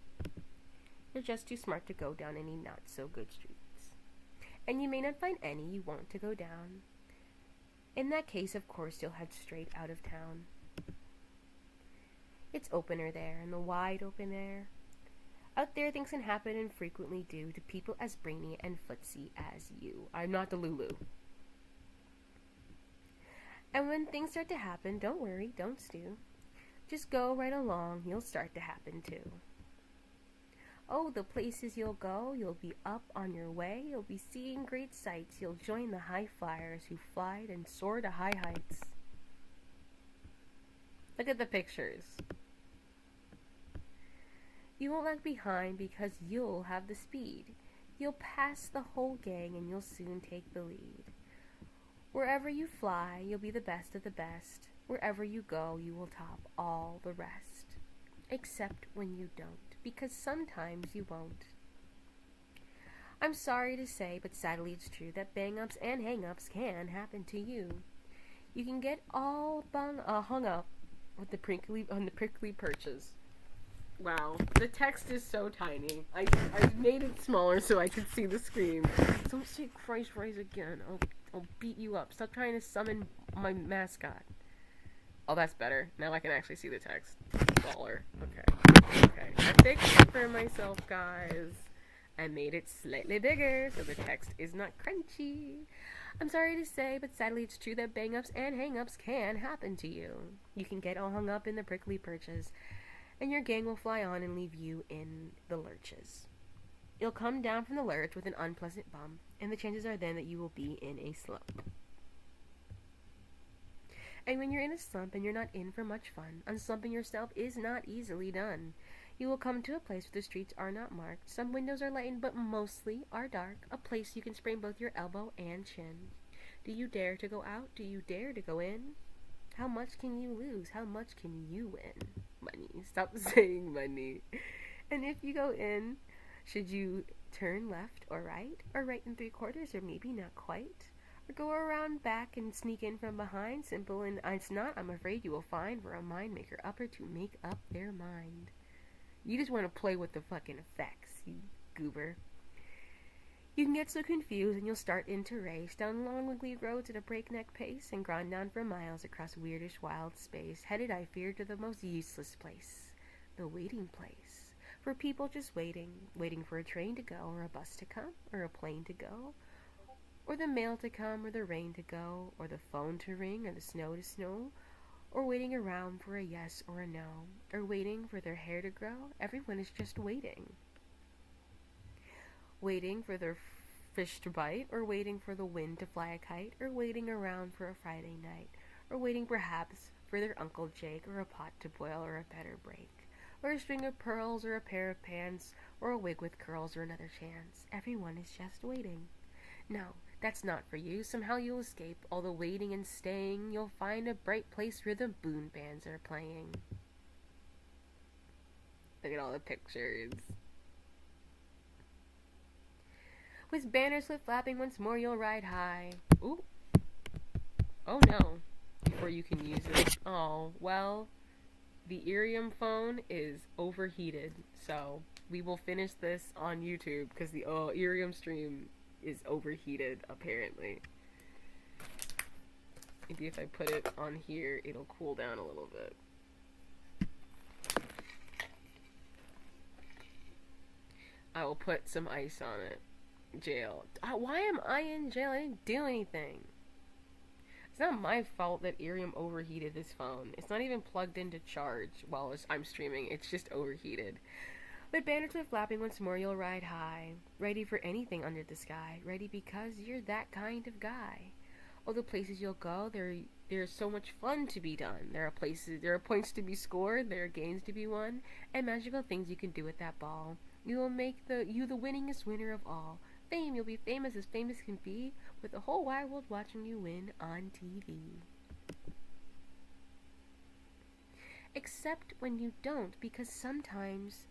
You're just too smart to go down any not-so-good streets. And you may not find any you want to go down. In that case, of course, you'll head straight out of town. It's opener there, in the wide open air. Out there, things can happen and frequently do to people as brainy and footsy as you. I'm not the Lulu. And when things start to happen, don't worry, don't stew. Just go right along, you'll start to happen too. Oh, the places you'll go, you'll be up on your way, you'll be seeing great sights, you'll join the high flyers who fly and soar to high heights. Look at the pictures. You won't lag behind because you'll have the speed. You'll pass the whole gang and you'll soon take the lead. Wherever you fly, you'll be the best of the best. Wherever you go, you will top all the rest. Except when you don't, because sometimes you won't. I'm sorry to say, but sadly it's true that bang-ups and hang-ups can happen to you. You can get all hung up with the prickly perches. Wow, the text is so tiny. I made it smaller so I could see the screen. Don't say Christ rise again. I'll beat you up. Stop trying to summon my mascot. Oh, that's better. Now I can actually see the text. Smaller. Okay. I fixed it for myself, guys. I made it slightly bigger so the text is not crunchy. I'm sorry to say, but sadly it's true that bang-ups and hang-ups can happen to you. You can get all hung up in the prickly perches, and your gang will fly on and leave you in the lurches. You'll come down from the lurch with an unpleasant bump, and the chances are then that you will be in a slump. And when you're in a slump and you're not in for much fun, unslumping yourself is not easily done. You will come to a place where the streets are not marked, some windows are lightened, but mostly are dark, a place you can sprain both your elbow and chin. Do you dare to go out? Do you dare to go in? How much can you lose? How much can you win? Money. Stop saying money. And if you go in, should you turn left or right and 3/4, or maybe not quite? Or go around back and sneak in from behind? Simple and it's not, I'm afraid you will find, for a mind maker upper to make up their mind. You just want to play with the fucking effects, you goober. You can get so confused and you'll start in to race down long wiggly roads at a breakneck pace and grind down for miles across weirdish wild space, headed I fear to the most useless place, the waiting place, for people just waiting for a train to go, or a bus to come, or a plane to go, or the mail to come, or the rain to go, or the phone to ring, or the snow to snow, or waiting around for a yes or a no, or waiting for their hair to grow. Everyone is just waiting. Waiting for their fish to bite, or waiting for the wind to fly a kite, or waiting around for a Friday night, or waiting perhaps for their Uncle Jake, or a pot to boil, or a better break, or a string of pearls, or a pair of pants, or a wig with curls, or another chance. Everyone is just waiting. No, that's not for you. Somehow you'll escape all the waiting and staying. You'll find a bright place where the boon bands are playing. Look at all the pictures. With banners flip-flapping, once more you'll ride high. Ooh. Oh no. Before you can use it. Oh, well, the Irium phone is overheated. So, we will finish this on YouTube because the Irium stream is overheated, apparently. Maybe if I put it on here, it'll cool down a little bit. I will put some ice on it. Jail. Why am I in jail? I didn't do anything. It's not my fault that Irium overheated this phone. It's not even plugged in to charge while I'm streaming. It's just overheated. But banners are flapping, once more you'll ride high. Ready for anything under the sky. Ready because you're that kind of guy. All the places you'll go, there's so much fun to be done. There are points to be scored, there are games to be won, and magical things you can do with that ball. You will make you the winningest winner of all. Fame, you'll be famous as famous can be, with the whole wide world watching you win on TV. Except when you don't, because sometimes...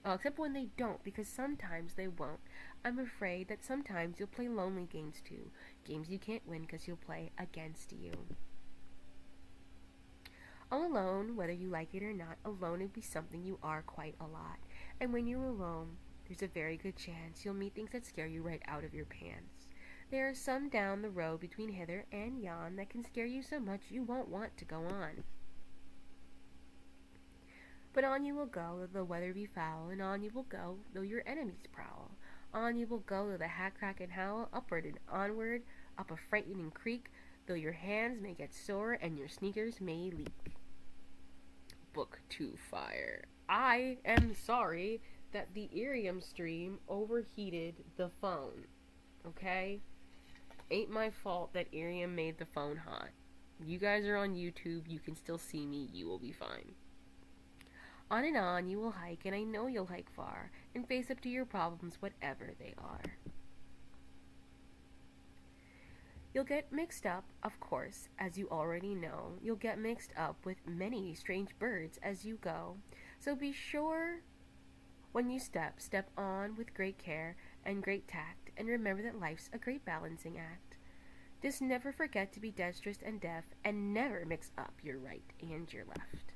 except when they don't, because sometimes they won't. I'm afraid that sometimes you'll play lonely games too. Games you can't win because you'll play against you. All alone, whether you like it or not, alone would be something you are quite a lot. And when you're alone, there's a very good chance you'll meet things that scare you right out of your pants. There are some down the road between hither and yon that can scare you so much you won't want to go on. But on you will go, though the weather be foul, and on you will go, though your enemies prowl. On you will go, though the hack crack and howl, upward and onward, up a frightening creek, though your hands may get sore and your sneakers may leak. Book 2 Fire. I am sorry that the Irium stream overheated the phone. Okay? Ain't my fault that Irium made the phone hot. You guys are on YouTube, you can still see me, you will be fine. On and on you will hike, and I know you'll hike far, and face up to your problems, whatever they are. You'll get mixed up, of course, as you already know. You'll get mixed up with many strange birds as you go. So be sure when you step on with great care and great tact, and remember that life's a great balancing act. Just never forget to be dexterous and deaf, and never mix up your right and your left.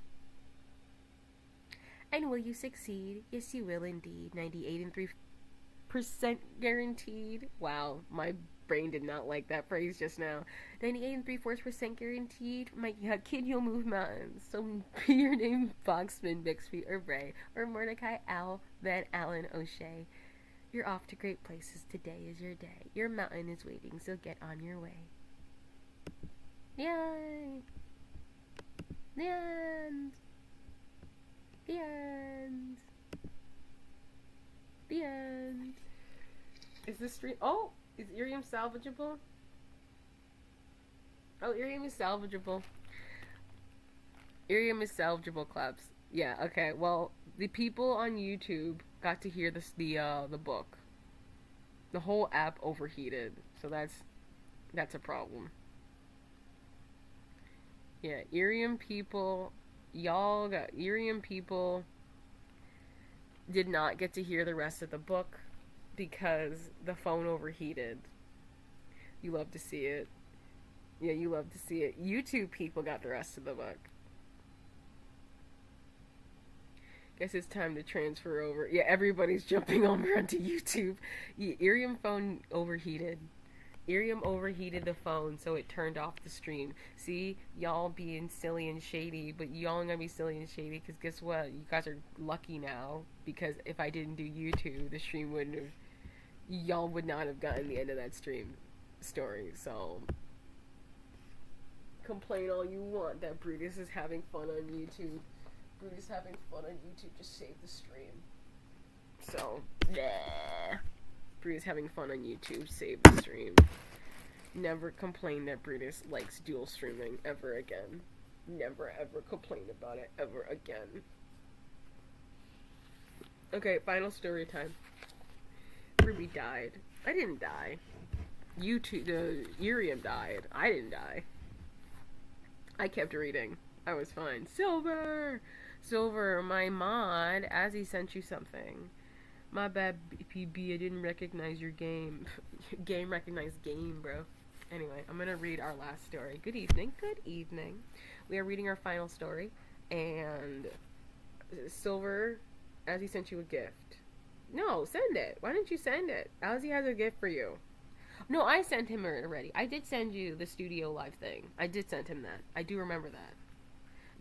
And will you succeed? Yes, you will indeed. 98.3% guaranteed. Wow, my brain did not like that phrase just now. 98.3% guaranteed. My kid, you'll move mountains. So be your name Boxman, Bixby, or Bray, or Mordecai, Al, Van Allen, O'Shea. You're off to great places. Today is your day. Your mountain is waiting, so get on your way. Yay! The end! The end. The end. Is this stream? Oh, is Irium salvageable? Oh, Irium is salvageable. Irium is salvageable, Claps. Yeah. Okay. Well, the people on YouTube got to hear the book. The whole app overheated, so that's a problem. Yeah, Irium people. Irium people did not get to hear the rest of the book because the phone overheated. You love to see it. Yeah, you love to see it. YouTube people got the rest of the book. Guess it's time to transfer over. Yeah, everybody's jumping over onto YouTube. Yeah, Irium phone overheated. Irium overheated the phone, so it turned off the stream. See, y'all being silly and shady, but y'all ain't gonna be silly and shady, because guess what? You guys are lucky now, because if I didn't do YouTube, the stream wouldn't have... Y'all would not have gotten the end of that stream story, so... Complain all you want that Brutus is having fun on YouTube. Brutus having fun on YouTube, just save the stream. So, bleh. Brutus having fun on YouTube, save the stream. Never complain that Brutus likes dual streaming ever again. Never ever complain about it ever again. Okay, final story time. Ruby died. I didn't die. You two, the Urium died. I didn't die. I kept reading. I was fine. Silver! Silver, my mod, as he sent you something. My bad, PB, I didn't recognize your game. Game recognized game, bro. Anyway, I'm gonna read our last story. Good evening. Good evening. We are reading our final story, and Silver, as he sent you a gift. No, send it. Why didn't you send it? Ozzy has a gift for you. No, I sent him it already. I did send you the studio live thing. I did send him that. I do remember that.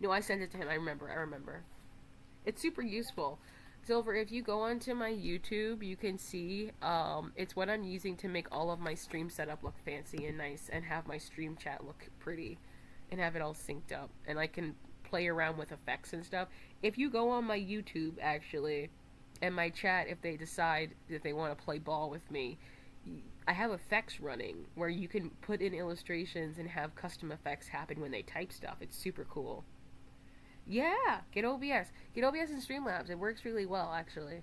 No, I sent it to him. I remember. I remember. It's super useful. Silver, if you go onto my YouTube, you can see it's what I'm using to make all of my stream setup look fancy and nice and have my stream chat look pretty and have it all synced up. And I can play around with effects and stuff. If you go on my YouTube, actually, and my chat, if they decide that they want to play ball with me, I have effects running where you can put in illustrations and have custom effects happen when they type stuff. It's super cool. Yeah, get OBS. Get OBS in Streamlabs. It works really well, actually.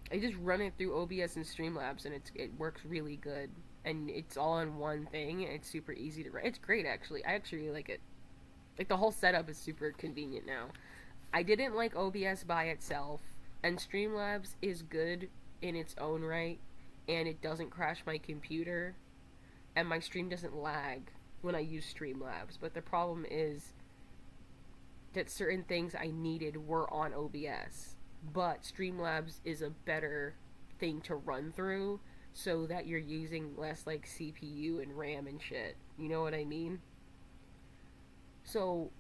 I just run it through OBS and Streamlabs, and it works really good. And it's all in one thing, and it's super easy to run. It's great, actually. I actually really like it. Like, the whole setup is super convenient now. I didn't like OBS by itself, and Streamlabs is good in its own right, and it doesn't crash my computer, and my stream doesn't lag when I use Streamlabs. But the problem is that certain things I needed were on OBS, but Streamlabs is a better thing to run through so that you're using less like CPU and RAM and shit. You know what I mean? So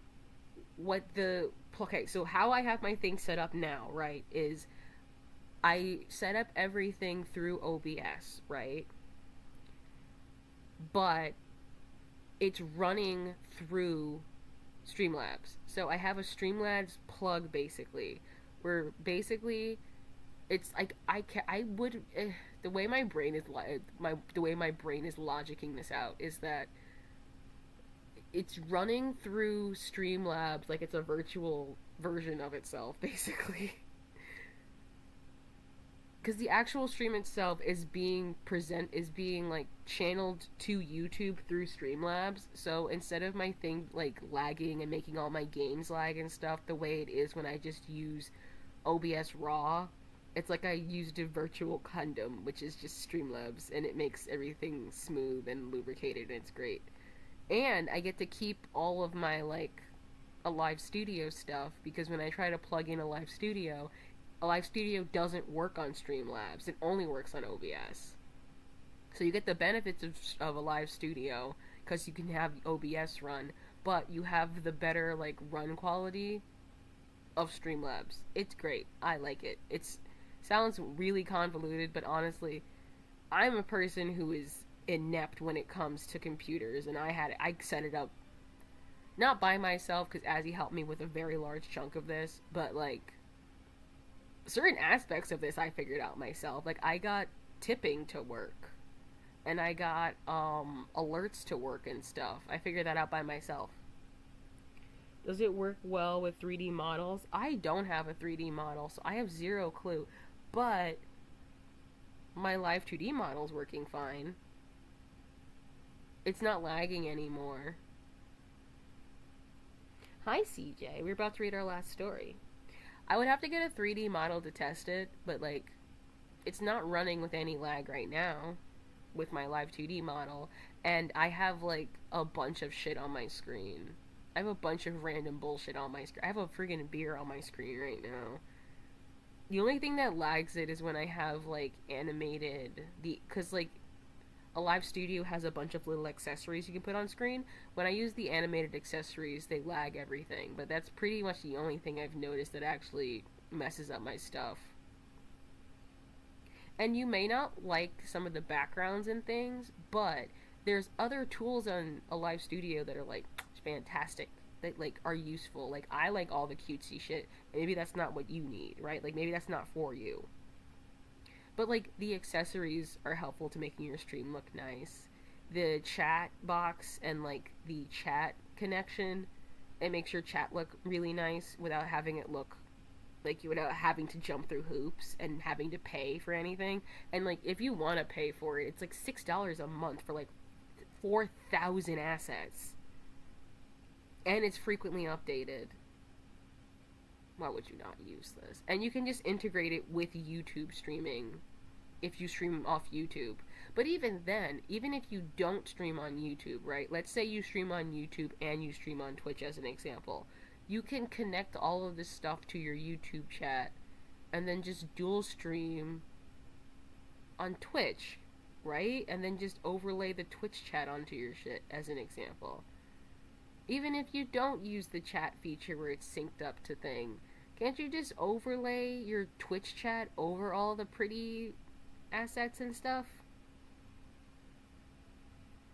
so how I have my thing set up now, right, is I set up everything through OBS, right? But it's running through Streamlabs. So I have a Streamlabs plug basically, where basically it's like I would the way my brain is the way my brain is logicking this out is that it's running through Streamlabs like it's a virtual version of itself basically. Because the actual stream itself is being like channeled to YouTube through Streamlabs. So instead of my thing like lagging and making all my games lag and stuff the way it is when I just use OBS Raw, it's like I used a virtual condom, which is just Streamlabs, and it makes everything smooth and lubricated, and it's great. And I get to keep all of my like a live studio stuff because when I try to plug in a live studio doesn't work on Streamlabs. It only works on OBS. So you get the benefits of a live studio because you can have OBS run, but you have the better like run quality of Streamlabs. It's great. I like it. It sounds really convoluted, but honestly, I'm a person who is inept when it comes to computers, and I set it up not by myself because Azzy helped me with a very large chunk of this, but like certain aspects of this I figured out myself. Like I got tipping to work and I got alerts to work and stuff. I figured that out by myself. Does it work well with 3D models? I don't have a 3D model, so I have zero clue. But my live 2D model's working fine. It's not lagging anymore. Hi CJ, we're about to read our last story. I would have to get a 3D model to test it, but like it's not running with any lag right now with my live 2D model, and I have like a bunch of shit on my screen. I have a bunch of random bullshit on my screen. I have a friggin' beer on my screen right now. The only thing that lags it is when I have like animated cuz like a live studio has a bunch of little accessories you can put on screen. When I use the animated accessories, they lag everything, but that's pretty much the only thing I've noticed that actually messes up my stuff. And you may not like some of the backgrounds and things, but there's other tools on a live studio that are like fantastic, that like are useful. Like I like all the cutesy shit. Maybe that's not what you need, right? Like maybe that's not for you. But like the accessories are helpful to making your stream look nice. The chat box and like the chat connection It makes your chat look really nice without having it look like you without having to jump through hoops and having to pay for anything. And like if you want to pay for it, it's like $6 a month for like 4,000 assets, and it's frequently updated. Why would you not use this? And you can just integrate it with YouTube streaming if you stream off YouTube. But even then, even if you don't stream on YouTube, right? Let's say you stream on YouTube and you stream on Twitch as an example. You can connect all of this stuff to your YouTube chat and then just dual stream on Twitch, right? And then just overlay the Twitch chat onto your shit as an example. Even if you don't use the chat feature where it's synced up to thing, can't you just overlay your Twitch chat over all the pretty assets and stuff?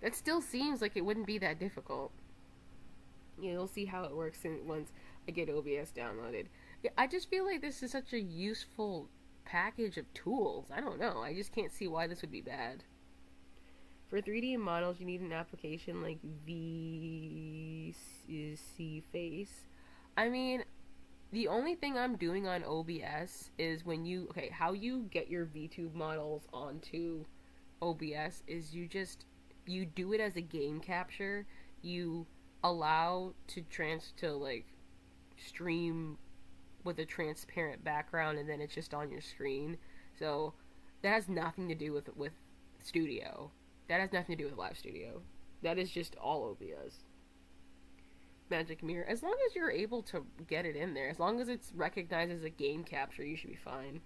That still seems like it wouldn't be that difficult. You'll see how it works once I get OBS downloaded. Yeah, I just feel like this is such a useful package of tools. I don't know. I just can't see why this would be bad. For 3D models, you need an application like VC Face. I mean, the only thing I'm doing on OBS is when you... Okay, how you get your VTube models onto OBS is you do it as a game capture. You allow to like stream with a transparent background, and then it's just on your screen. So that has nothing to do with Studio. That has nothing to do with Live Studio. That is just all OBS. Magic Mirror. As long as you're able to get it in there, as long as it's recognized as a game capture, you should be fine.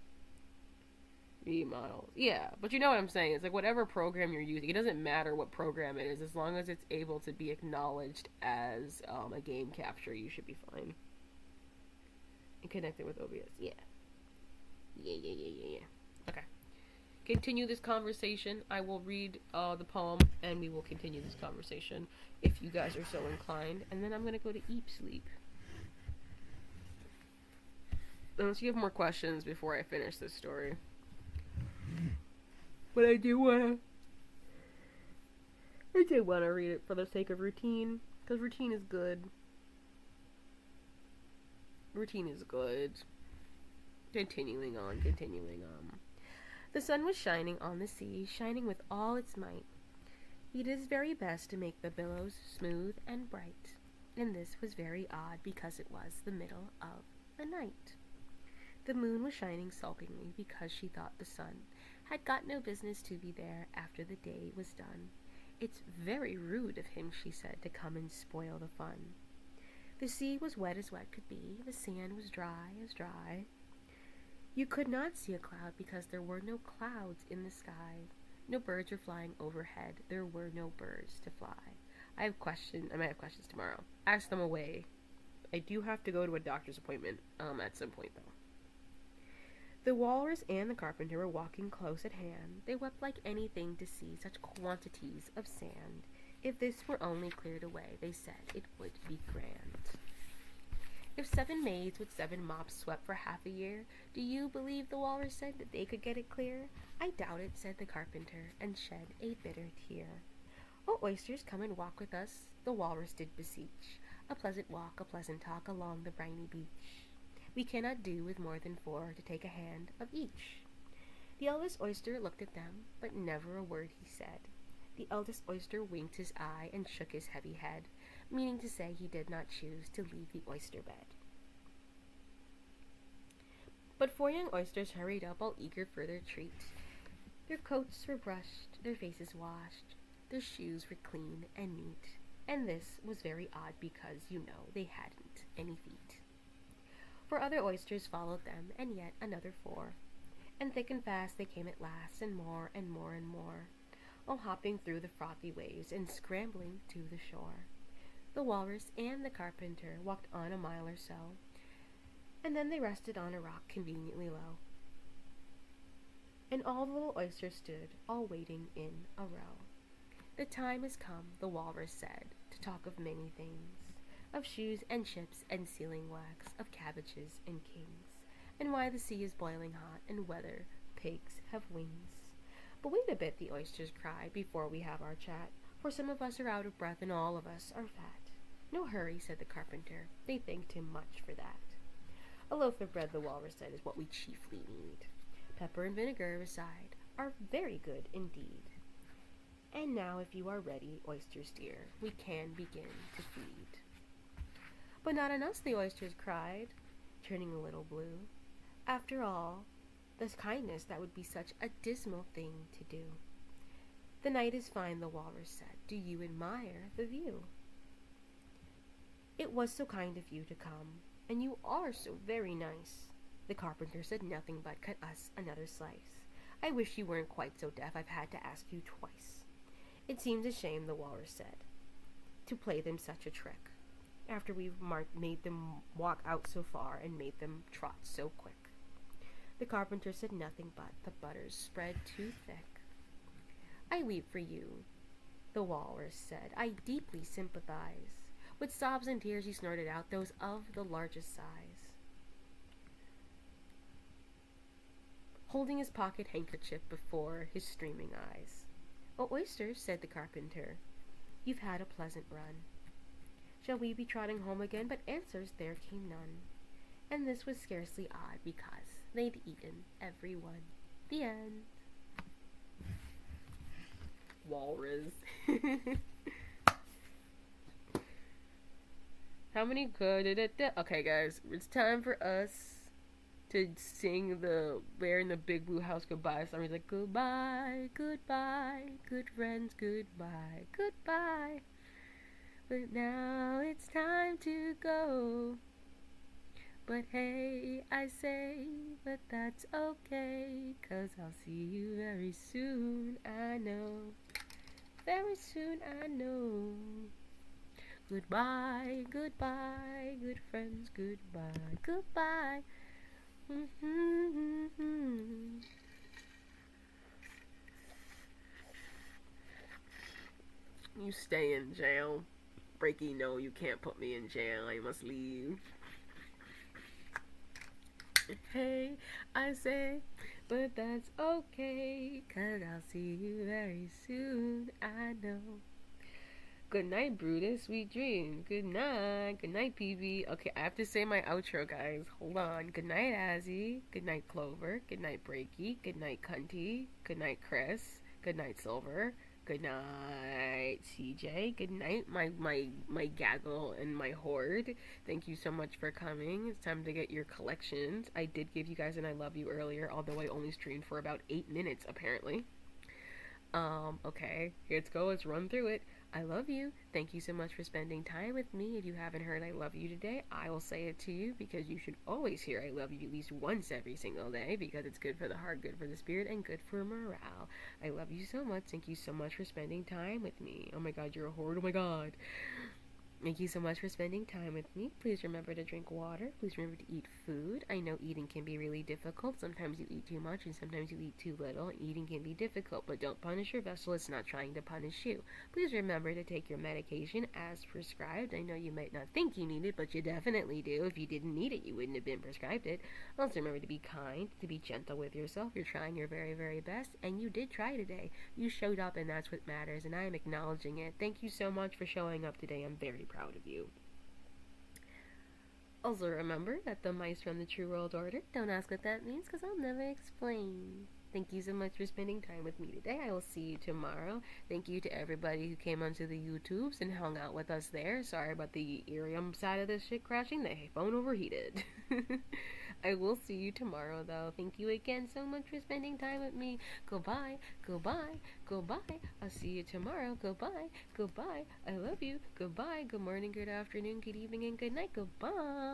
Models. Yeah, but you know what I'm saying. It's like whatever program you're using, it doesn't matter what program it is, as long as it's able to be acknowledged as a game capture, you should be fine. And connect it with OBS. Yeah. Yeah. Okay. Continue this conversation. I will read the poem, and we will continue this conversation if you guys are so inclined. And then I'm gonna go to sleep. Unless you have more questions before I finish this story. But I did wanna read it for the sake of routine, because routine is good. Routine is good. Continuing on. The sun was shining on the sea, shining with all its might. He did his very best to make the billows smooth and bright, and this was very odd because it was the middle of the night. The moon was shining sulkingly because she thought the sun had got no business to be there after the day was done. It's very rude of him, she said, to come and spoil the fun. The sea was wet as wet could be, the sand was dry as dry. You could not see a cloud because there were no clouds in the sky. No birds were flying overhead. There were no birds to fly. I might have questions tomorrow. Ask them away. I do have to go to a doctor's appointment at some point, though. The walrus and the carpenter were walking close at hand. They wept like anything to see such quantities of sand. If this were only cleared away, they said, it would be grand. If 7 maids with 7 mops swept for half a year, do you believe, the walrus said, that they could get it clear? I doubt it, said the carpenter, and shed a bitter tear. Oh, oysters, come and walk with us, the walrus did beseech. A pleasant walk, a pleasant talk along the briny beach. We cannot do with more than 4 to take a hand of each. The eldest oyster looked at them, but never a word he said. The eldest oyster winked his eye and shook his heavy head, meaning to say he did not choose to leave the oyster bed. But 4 young oysters hurried up, all eager for their treat. Their coats were brushed, their faces washed, their shoes were clean and neat, and this was very odd because, they hadn't any feet. 4 other oysters followed them, and yet another 4. And thick and fast they came at last, and more and more and more, all hopping through the frothy waves and scrambling to the shore. The walrus and the carpenter walked on a mile or so, and then they rested on a rock conveniently low. And all the little oysters stood, all waiting in a row. The time has come, the walrus said, to talk of many things, of shoes and ships and sealing wax, of cabbages and kings, and why the sea is boiling hot, and whether pigs have wings. But wait a bit, the oysters cried, before we have our chat, for some of us are out of breath and all of us are fat. No hurry, said the carpenter. They thanked him much for that. A loaf of bread, the walrus said, is what we chiefly need. Pepper and vinegar beside are very good indeed. And now, if you are ready, oysters dear, we can begin to feed. But not on us, the oysters cried, turning a little blue. After all, this kindness, that would be such a dismal thing to do. The night is fine, the walrus said. Do you admire the view? It was so kind of you to come, and you are so very nice. The carpenter said nothing but cut us another slice. I wish you weren't quite so deaf, I've had to ask you twice. It seems a shame, the walrus said, to play them such a trick, after we've made them walk out so far and made them trot so quick. The carpenter said nothing but the butter's spread too thick. I weep for you, the walrus said. I deeply sympathize. With sobs and tears he snorted out those of the largest size. Holding his pocket handkerchief before his streaming eyes. Oh, oysters, said the carpenter, you've had a pleasant run. Shall we be trotting home again? But answers there came none. And this was scarcely odd, because they'd eaten every one. The end. Walrus. How many good? Okay, guys, it's time for us to sing the Bear in the Big Blue House goodbye song. He's like, goodbye, goodbye, good friends, goodbye, goodbye. But now it's time to go. But hey, I say, but that's okay, 'cause I'll see you very soon, I know. Very soon, I know. Goodbye, goodbye, good friends, goodbye, goodbye. You stay in jail. Breaky, no, you can't put me in jail. I must leave. Hey, I say, but that's okay, 'cause I'll see you very soon, I know. Good night, Brutus, sweet dreams. Good night, PB. Okay, I have to say my outro, guys. Hold on. Good night, Azzy. Good night, Clover. Good night, Breaky. Good night, Cunty. Good night, Chris. Good night, Silver. Good night, CJ. Good night, my gaggle and my horde. Thank you so much for coming. It's time to get your collections. I did give you guys an I love you earlier, although I only streamed for about 8 minutes, apparently. Okay, let's go. Let's run through it. I love you. Thank you so much for spending time with me. If you haven't heard I love you today, I will say it to you, because you should always hear I love you at least once every single day, because it's good for the heart, good for the spirit, and good for morale. I love you so much. Thank you so much for spending time with me. Oh my god, you're a horde. Oh my god. Thank you so much for spending time with me. Please remember to drink water. Please remember to eat food. I know eating can be really difficult. Sometimes you eat too much and sometimes you eat too little. Eating can be difficult, but don't punish your vessel. It's not trying to punish you. Please remember to take your medication as prescribed. I know you might not think you need it, but you definitely do. If you didn't need it, you wouldn't have been prescribed it. Also remember to be kind, to be gentle with yourself. You're trying your very, very best, and you did try today. You showed up, and that's what matters, and I am acknowledging it. Thank you so much for showing up today. I'm very proud of you. Also remember that the mice run the true world order. Don't ask what that means, because I'll never explain. Thank you so much for spending time with me today. I will see you tomorrow. Thank you to everybody who came onto the YouTubes and hung out with us there. Sorry about the Ethereum side of this shit crashing. The phone overheated. I will see you tomorrow, though. Thank you again so much for spending time with me. Goodbye, goodbye, goodbye. I'll see you tomorrow. Goodbye, goodbye. I love you. Goodbye. Good morning, good afternoon, good evening, and good night. Goodbye.